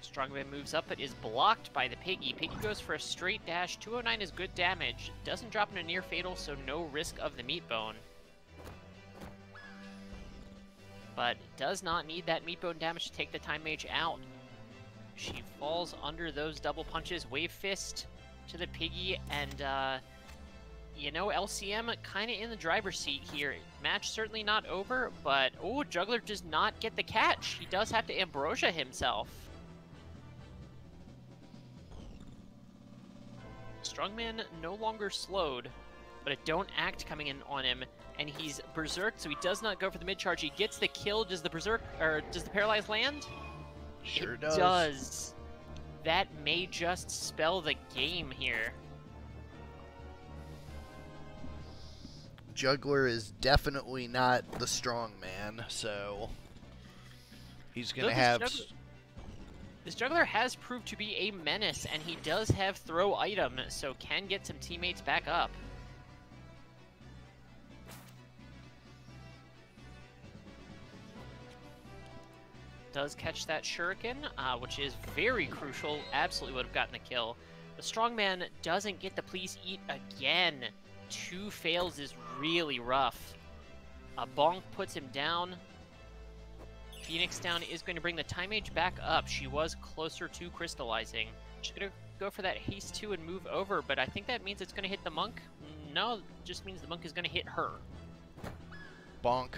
Strongman moves up, but is blocked by the Piggy. Piggy goes for a straight dash. 209 is good damage. Doesn't drop into near fatal, so no risk of the meat bone. But does not need that meat bone damage to take the Time Mage out. She falls under those double punches. Wave Fist to the Piggy, and you know, LCM kind of in the driver's seat here. Match certainly not over, but oh, Juggler does not get the catch. He does have to Ambrosia himself. Strongman no longer slowed, but a Don't Act coming in on him, and he's berserked, so he does not go for the mid charge. He gets the kill. Does the berserk, or does the paralyze land? Sure it does. Does. That may just spell the game here. Juggler is definitely not the strong man, so he's gonna have. This Juggler has proved to be a menace, and he does have throw item, so can get some teammates back up. Does catch that shuriken, which is very crucial. Absolutely would have gotten the kill. The strongman doesn't get the please eat again. 2 fails is really rough. A bonk puts him down. Phoenix down is going to bring the Time Mage back up. She was closer to crystallizing. She's going to go for that haste 2 and move over, but I think that means it's going to hit the monk. No, it just means the monk is going to hit her. Bonk.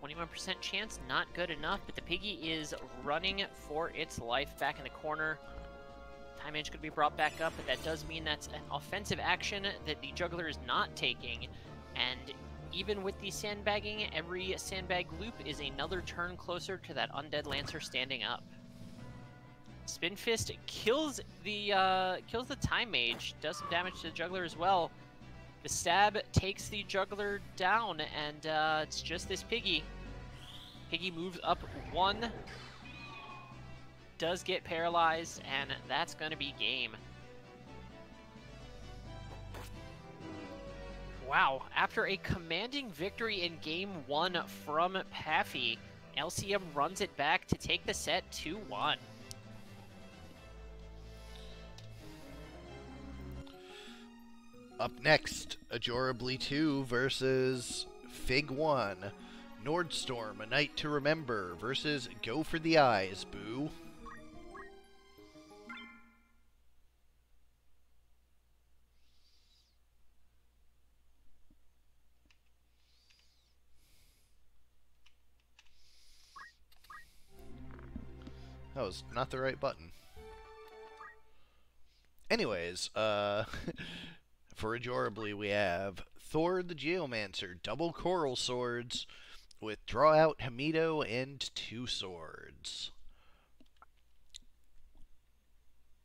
%, chance, not good enough, but the Piggy is running for its life back in the corner. Time Mage could be brought back up, but that does mean that's an offensive action that the Juggler is not taking. And even with the sandbagging, every sandbag loop is another turn closer to that Undead Lancer standing up. Spin Fist kills the Time Mage, does some damage to the Juggler as well. The stab takes the Juggler down, and it's just this Piggy. Piggy moves up 1, does get paralyzed, and that's going to be game. Wow, after a commanding victory in Game 1 from Paffey, LCM runs it back to take the set 2-1. Up next, Ajorably 2 versus Fig 1. Nordstorm, A Night to Remember versus Go for the Eyes, boo. That was not the right button. Anyways, for Ajorably we have Thor the Geomancer, double coral swords with draw out Hamido and 2 swords.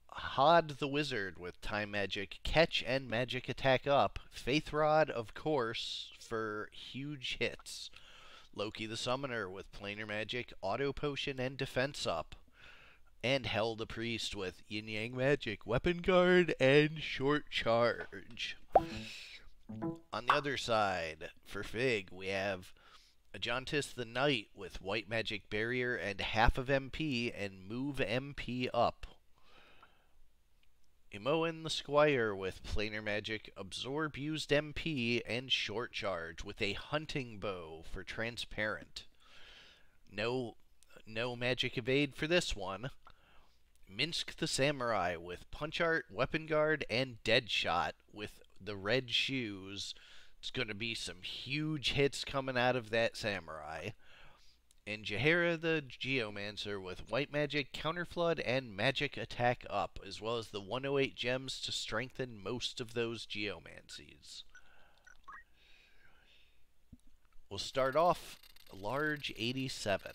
Hod the Wizard with time magic, catch and magic attack up. Faith Rod, of course, for huge hits. Loki the Summoner with planar magic, auto potion and defense up. And Hell the Priest with Yin Yang Magic, Weapon Guard, and Short Charge. On the other side, for Fig, we have Ajantis the Knight with White Magic Barrier and half of MP and move MP up. Imoen the Squire with planar magic, absorb used MP, and Short Charge with a hunting bow for transparent. No magic evade for this one. Minsk the Samurai with Punch Art, Weapon Guard, and Deadshot with the red shoes. It's going to be some huge hits coming out of that Samurai. And Jaheira the Geomancer with White Magic, Counterflood, and Magic Attack up, as well as the 108 gems to strengthen most of those Geomancies. We'll start off large 87.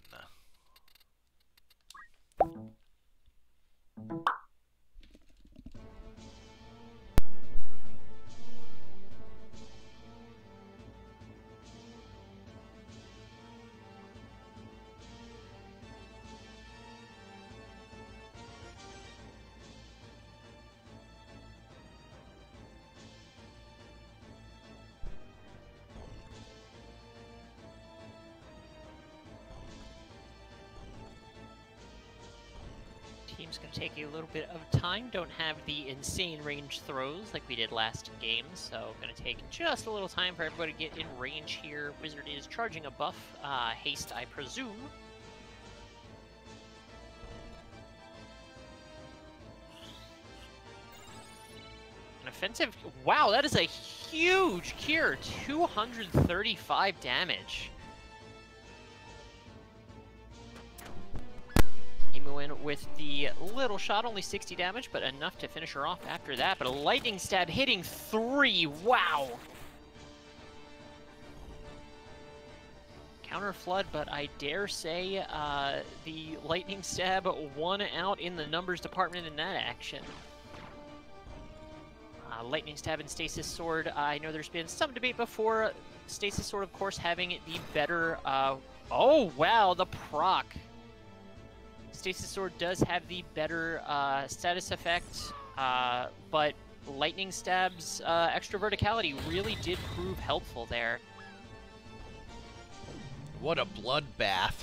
Team's going to take a little bit of time. Don't have the insane range throws like we did last game, so going to take just a little time for everybody to get in range here. Wizard is charging a buff. Haste, I presume. An offensive... Wow, that is a huge cure! 235 damage. In with the little shot, only 60 damage, but enough to finish her off after that. But a lightning stab hitting 3, wow! Counter flood, but I dare say the lightning stab won out in the numbers department in that action. Lightning stab and stasis sword, I know there's been some debate before. Stasis sword, of course, having the better... oh, wow, the proc. Stasis Sword does have the better status effect, but Lightning Stab's extra verticality really did prove helpful there. What a bloodbath.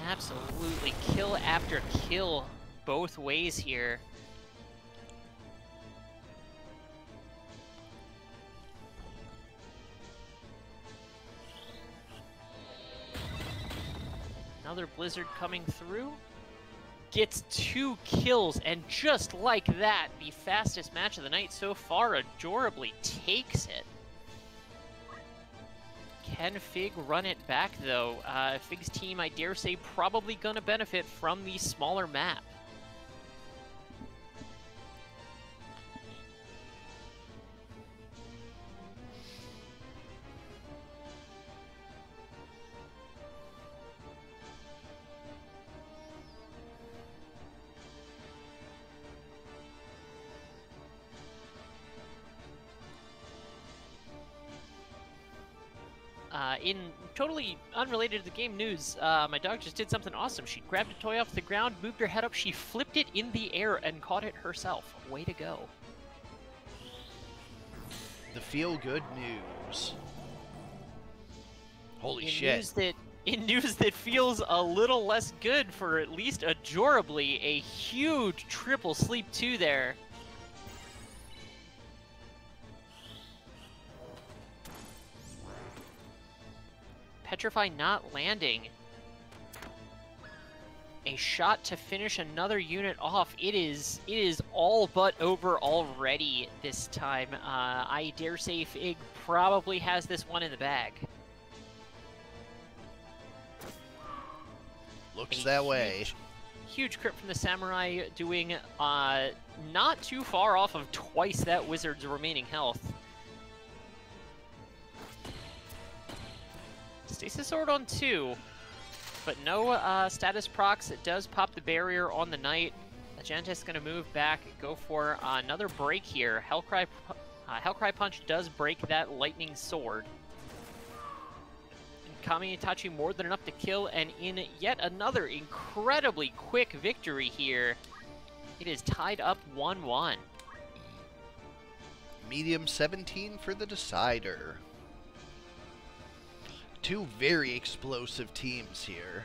Absolutely. Kill after kill both ways here. Another Blizzard coming through. Gets 2 kills, and just like that, the fastest match of the night so far, Ajorably takes it. Can Fig run it back, though? Fig's team, I dare say, probably gonna benefit from the smaller map. In totally unrelated to the game news, my dog just did something awesome. She grabbed a toy off the ground, moved her head up, she flipped it in the air and caught it herself. Way to go. The feel-good news. Holy shit. In news that feels a little less good for at least Ajorably, a huge triple sleep 2 there. Petrify not landing. A shot to finish another unit off. It is all but over already this time. I dare say Fig probably has this one in the bag. Looks that way. Huge crit from the Samurai, doing not too far off of twice that Wizard's remaining health. Stasis Sword on 2, but no status procs. It does pop the barrier on the Knight. Agenta's going to move back, go for another break here. Hellcry Punch does break that Lightning Sword. And Kami Itachi more than enough to kill, and in yet another incredibly quick victory here, it is tied up 1-1. Medium 17 for the decider. Two very explosive teams here.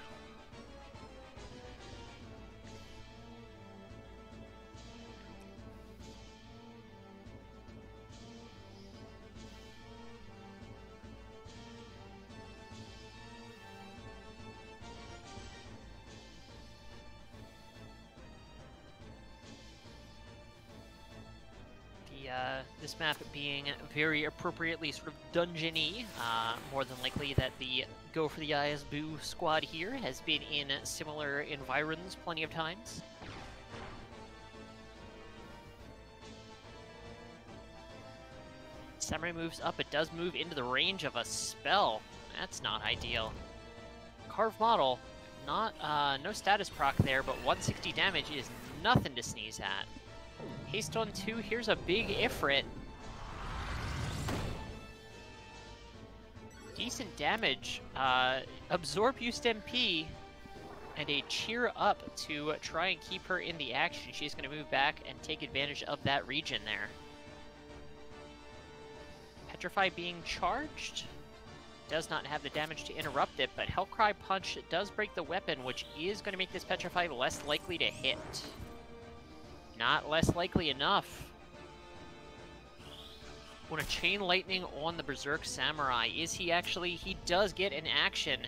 This map being very appropriately sort of dungeon-y. More than likely that the Go for the Eyes Boo squad here has been in similar environs plenty of times. Samurai moves up. It does move into the range of a spell. That's not ideal. Carved model, not no status proc there, but 160 damage is nothing to sneeze at. Haste on 2, here's a big Ifrit. Decent damage. Absorb Used MP and a cheer up to try and keep her in the action. She's going to move back and take advantage of that region there. Petrify being charged. Does not have the damage to interrupt it, but Hellcry Punch does break the weapon, which is going to make this Petrify less likely to hit. Not less likely enough. Want to Chain Lightning on the Berserk Samurai. Is he actually? He does get an action.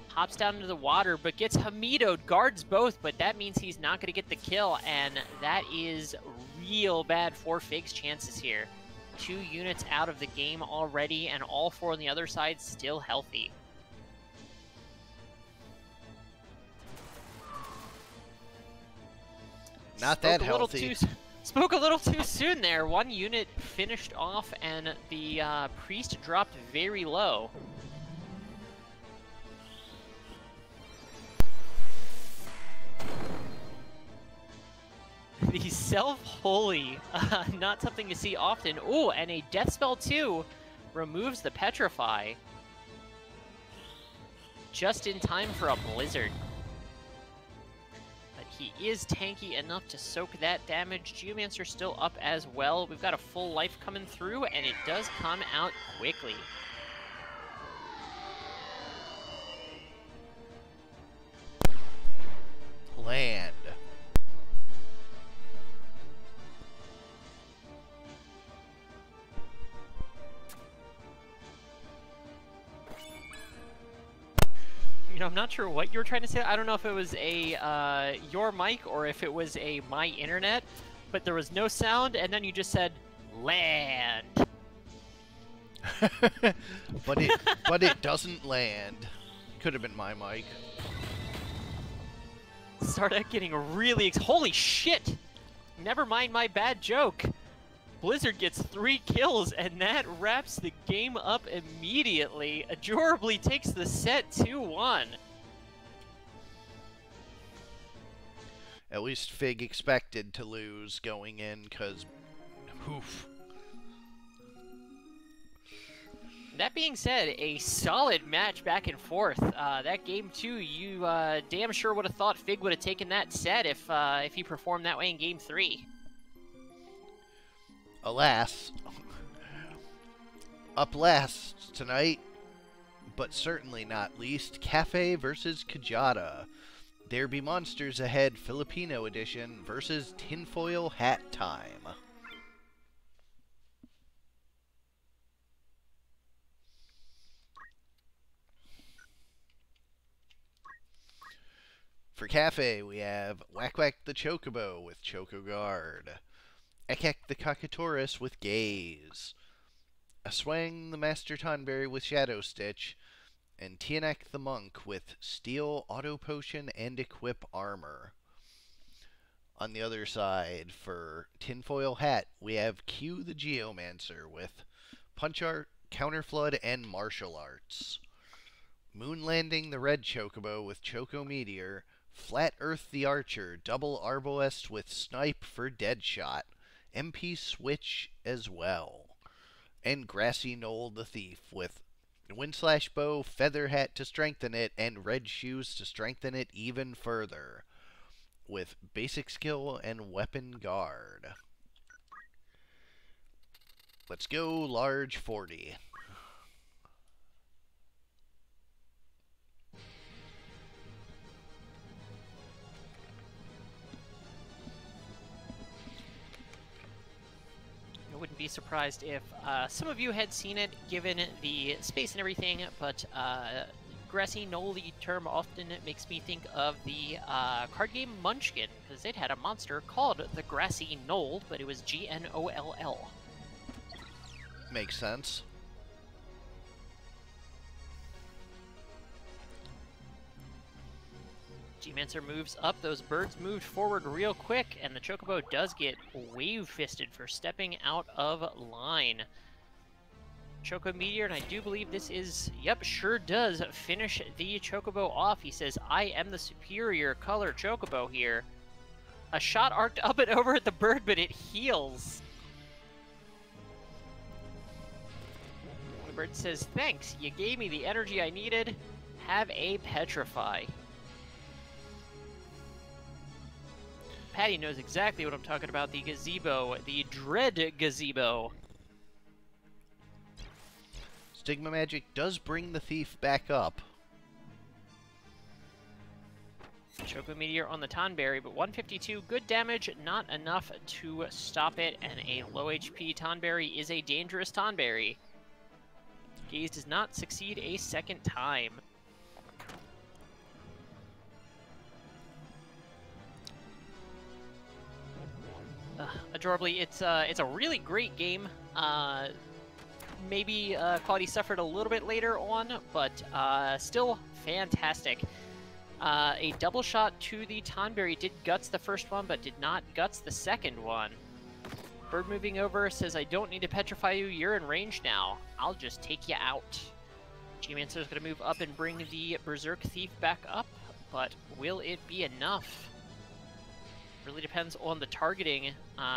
Hops down into the water, but gets Hamido'd. Guards both, but that means he's not going to get the kill, and that is real bad for Fig's chances here. 2 units out of the game already, and all 4 on the other side still healthy. Not that healthy. Spoke a little too soon there. 1 unit finished off, and the priest dropped very low. The Self-Holy, not something you see often. Oh, and a Death Spell too removes the Petrify. Just in time for a Blizzard. But he is tanky enough to soak that damage. Geomancer still up as well. We've got a full life coming through, and it does come out quickly. Land. You know, I'm not sure what you were trying to say. I don't know if it was a your mic or if it was a my internet, but there was no sound, and then you just said land. but it doesn't land. Could have been my mic. Started getting really holy shit! Never mind my bad joke. Blizzard gets 3 kills, and that wraps the game up immediately. Ajorably takes the set 2-1. At least Fig expected to lose going in, because, oof. That being said, a solid match back and forth. That game 2, you damn sure would have thought Fig would have taken that set if he performed that way in game 3. Alas, up last tonight, but certainly not least, Kaffe versus Kjata. There be monsters ahead, Filipino edition versus Tinfoil Hat time. For Kaffe, we have Whack Whack the Chocobo with Choco Guard. Ekek the Cockatoris with Gaze, Aswang the Master Tonberry with Shadow Stitch, and Tianek the Monk with Steel, Auto Potion, and Equip Armor. On the other side, for Tinfoil Hat, we have Q the Geomancer with Punch Art, Counterflood, and Martial Arts. Moon Landing the Red Chocobo with Choco Meteor, Flat Earth the Archer, Double Arbalest with Snipe for Deadshot, MP Switch as well, and Grassy Knoll the Thief with Windslash Bow, Feather Hat to strengthen it, and Red Shoes to strengthen it even further, with Basic Skill and Weapon Guard. Let's go large 40. I wouldn't be surprised if some of you had seen it, given the space and everything, but Grassy Knoll-y term often makes me think of the card game Munchkin, because it had a monster called the Grassy Knoll, but it was G-N-O-L-L. makes sense. G-Mancer moves up. Those birds moved forward real quick, and the Chocobo does get wave-fisted for stepping out of line. Choco Meteor, and I do believe this is, yep, sure does finish the Chocobo off. He says, I am the superior color Chocobo here. A shot arced up and over at the bird, but it heals. The bird says, thanks, you gave me the energy I needed. Have a Petrify. Patty knows exactly what I'm talking about, the gazebo, the dread gazebo. Stigma Magic does bring the thief back up. Choco Meteor on the Tonberry, but 152, good damage, not enough to stop it, and a low HP Tonberry is a dangerous Tonberry. Gaze does not succeed a second time. Ajorably, it's a really great game. Maybe quality suffered a little bit later on, but still fantastic. A double shot to the Tonberry did guts the first one, but did not guts the second one. Bird moving over says, I don't need to petrify you, you're in range now. I'll just take you out. G-Mancer is going to move up and bring the Berserk Thief back up, but will it be enough? Really depends on the targeting.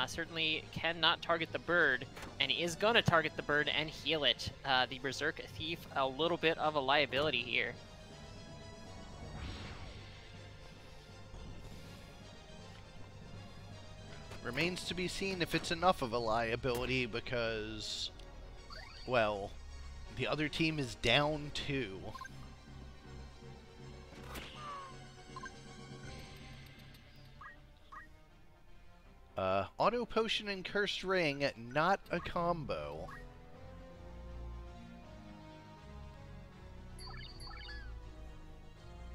Certainly cannot target the bird, and is going to target the bird and heal it. The Berserk Thief, a little bit of a liability here. Remains to be seen if it's enough of a liability because, well, the other team is down 2. Auto Potion and Cursed Ring, not a combo.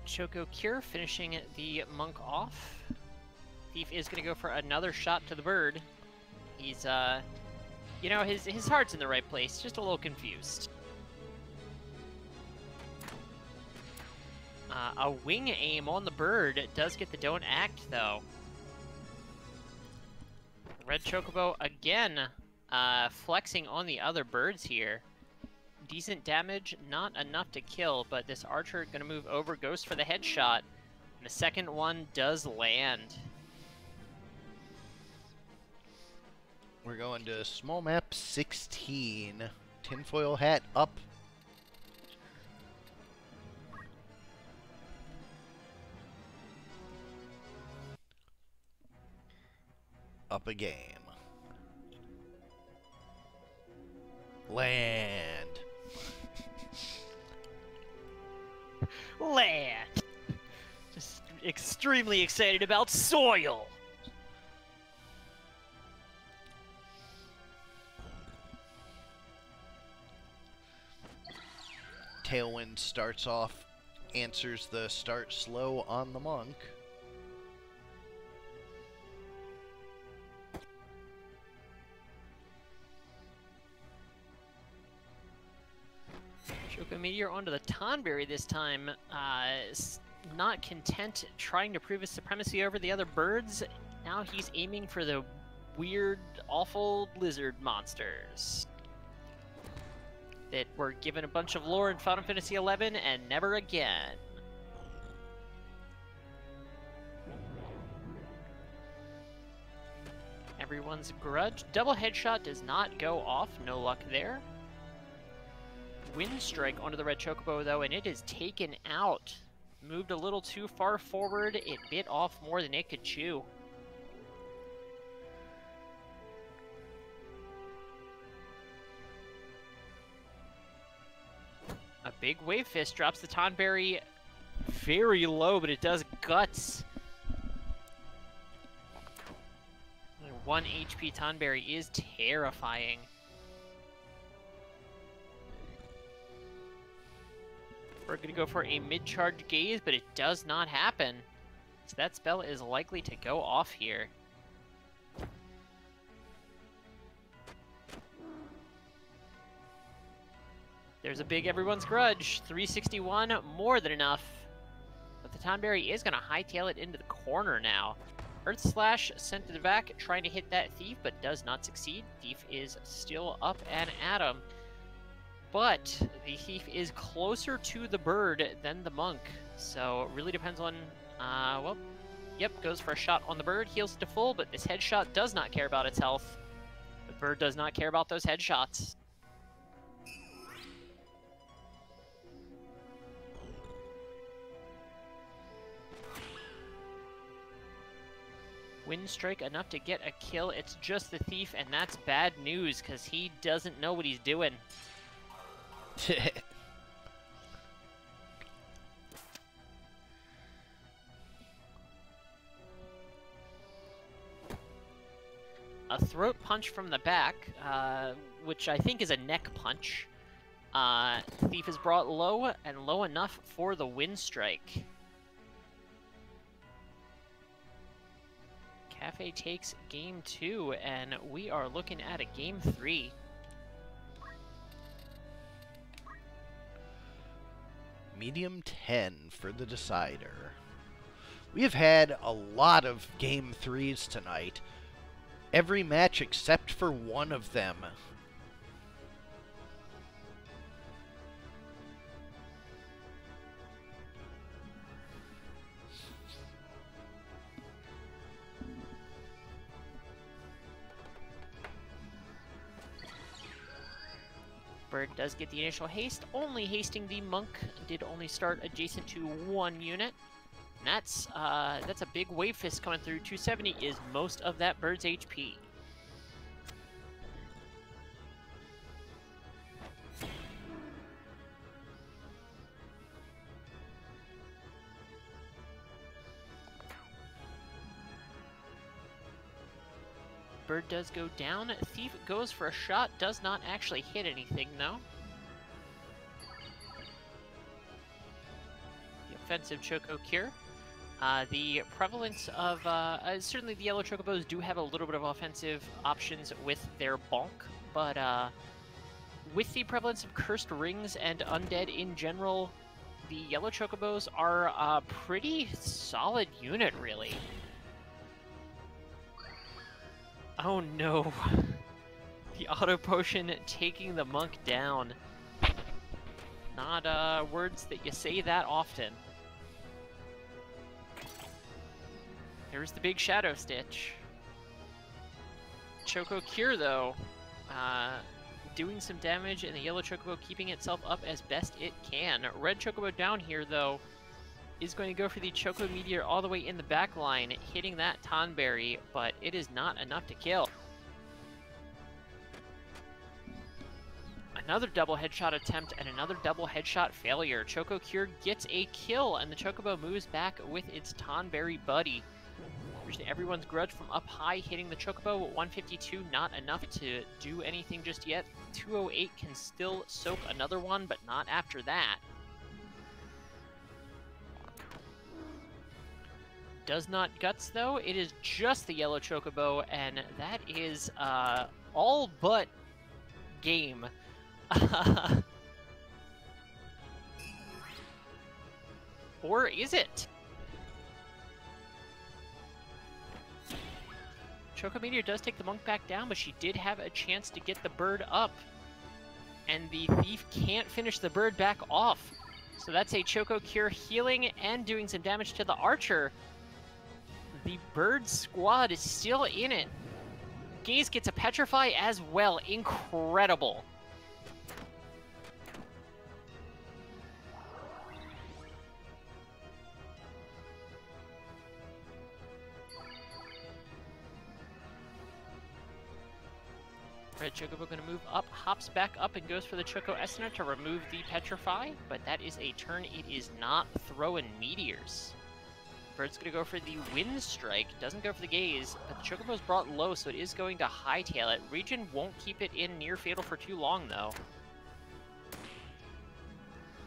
Choco Cure finishing the monk off. Thief is going to go for another shot to the bird. He's, you know, his heart's in the right place, just a little confused. A wing aim on the bird does get the don't act, though. Red Chocobo again flexing on the other birds here. Decent damage, not enough to kill, but this archer going to move over, goes for the headshot. And the second one does land. We're going to small map 16. Tinfoil hat up. Up a game. Land. Land. Just extremely excited about soil. Tailwind starts off, answers the start slow on the monk. Choco Meteor onto the Tonberry this time. Not content trying to prove his supremacy over the other birds. Now he's aiming for the weird, awful lizard monsters that were given a bunch of lore in Final Fantasy XI and never again. Everyone's grudge. Double headshot does not go off. No luck there. Wind Strike onto the Red Chocobo, though, and it is taken out. Moved a little too far forward. It bit off more than it could chew. A big Wave Fist drops the Tonberry very low, but it does guts. 1 HP Tonberry is terrifying. We're going to go for a mid-charge gaze, but it does not happen. So that spell is likely to go off here. There's a big everyone's grudge. 361, more than enough. But the Tonberry is going to hightail it into the corner now. Earth Slash sent to the back, trying to hit that Thief, but does not succeed. Thief is still up and at him. But the Thief is closer to the bird than the monk. So it really depends on, well, yep, goes for a shot on the bird, heals to full, but this headshot does not care about its health. The bird does not care about those headshots. Wind strike enough to get a kill. It's just the Thief, and that's bad news because he doesn't know what he's doing. A throat punch from the back, which I think is a neck punch. Thief is brought low, and low enough for the wind strike. Kaffe takes game 2, and we are looking at a game 3. Medium 10 for the decider. We have had a lot of game 3s tonight. Every match except for one of them. Bird does get the initial haste, only hasting the monk, did only start adjacent to 1 unit. And that's a big wave fist coming through. 270 is most of that bird's HP. Bird does go down. Thief goes for a shot, does not actually hit anything, though. The offensive Choco Cure. The prevalence of, certainly the yellow Chocobos do have a little bit of offensive options with their bonk, but with the prevalence of Cursed Rings and Undead in general, the yellow Chocobos are a pretty solid unit, really. Oh no. The auto potion taking the monk down. Not words that you say that often. There's the big Shadow Stitch. Choco Cure though, doing some damage, and the yellow Chocobo keeping itself up as best it can. Red Chocobo down here though is going to go for the Choco Meteor all the way in the back line, hitting that Tonberry, but it is not enough to kill. Another double headshot attempt and another double headshot failure. Choco Cure gets a kill, and the Chocobo moves back with its Tonberry buddy. Everyone's grudge from up high, hitting the Chocobo. 152, not enough to do anything just yet. 208 can still soak another one, but not after that. Does not guts though. It is just the yellow Chocobo, and that is all but game. Or is it? Choco Meteor does take the monk back down, but she did have a chance to get the bird up. And the Thief can't finish the bird back off. So that's a Choco Cure healing and doing some damage to the archer. The bird squad is still in it. Gaze gets a Petrify as well. Incredible. Red Chocobo going to move up, hops back up, and goes for the Choco Essener to remove the Petrify, but that is a turn it is not throwing meteors. Bird's going to go for the Wind Strike, doesn't go for the Gaze, but the Chocobo's brought low, so it is going to hightail it. Regen won't keep it in near fatal for too long, though.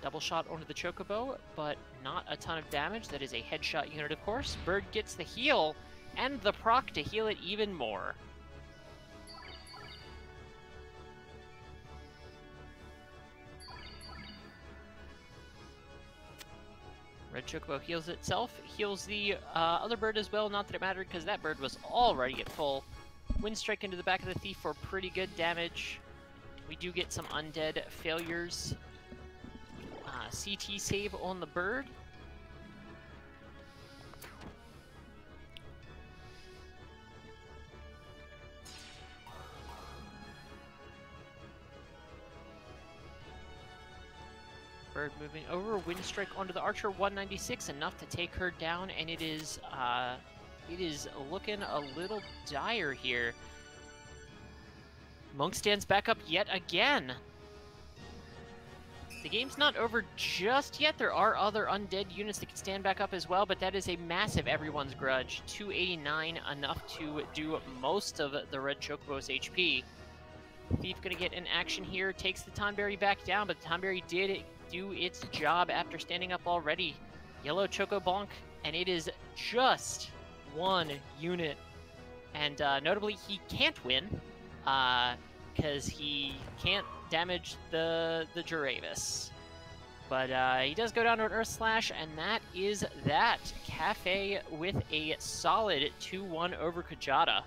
Double shot onto the Chocobo, but not a ton of damage. That is a headshot unit, of course. Bird gets the heal, and the proc to heal it even more. Red Chocobo heals itself, heals the other bird as well, not that it mattered because that bird was already at full. Wind Strike into the back of the Thief for pretty good damage. We do get some undead failures. CT save on the bird. Bird moving over, Wind Strike onto the Archer, 196, enough to take her down, and it is looking a little dire here. Monk stands back up yet again. The game's not over just yet. There are other undead units that can stand back up as well, but that is a massive everyone's grudge. 289, enough to do most of the Red Chocobo's HP. Thief gonna get an action here, takes the Tonberry back down, but the Tonberry did do its job after standing up already. Yellow Chocobonk, and it is just one unit. And notably, he can't win, because he can't damage the Juravis. But he does go down to an Earth Slash, and that is that. Kaffe with a solid 2-1 over Kjata.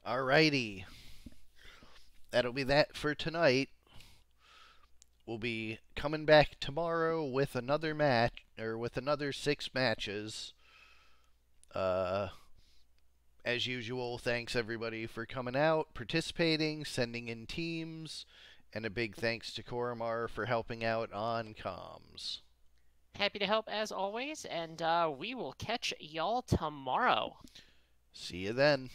Alrighty. That'll be that for tonight. We'll be coming back tomorrow with another match, or with another 6 matches. As usual, thanks everybody for coming out, participating, sending in teams, and a big thanks to Koromar for helping out on comms. Happy to help as always, and we will catch y'all tomorrow. See you then.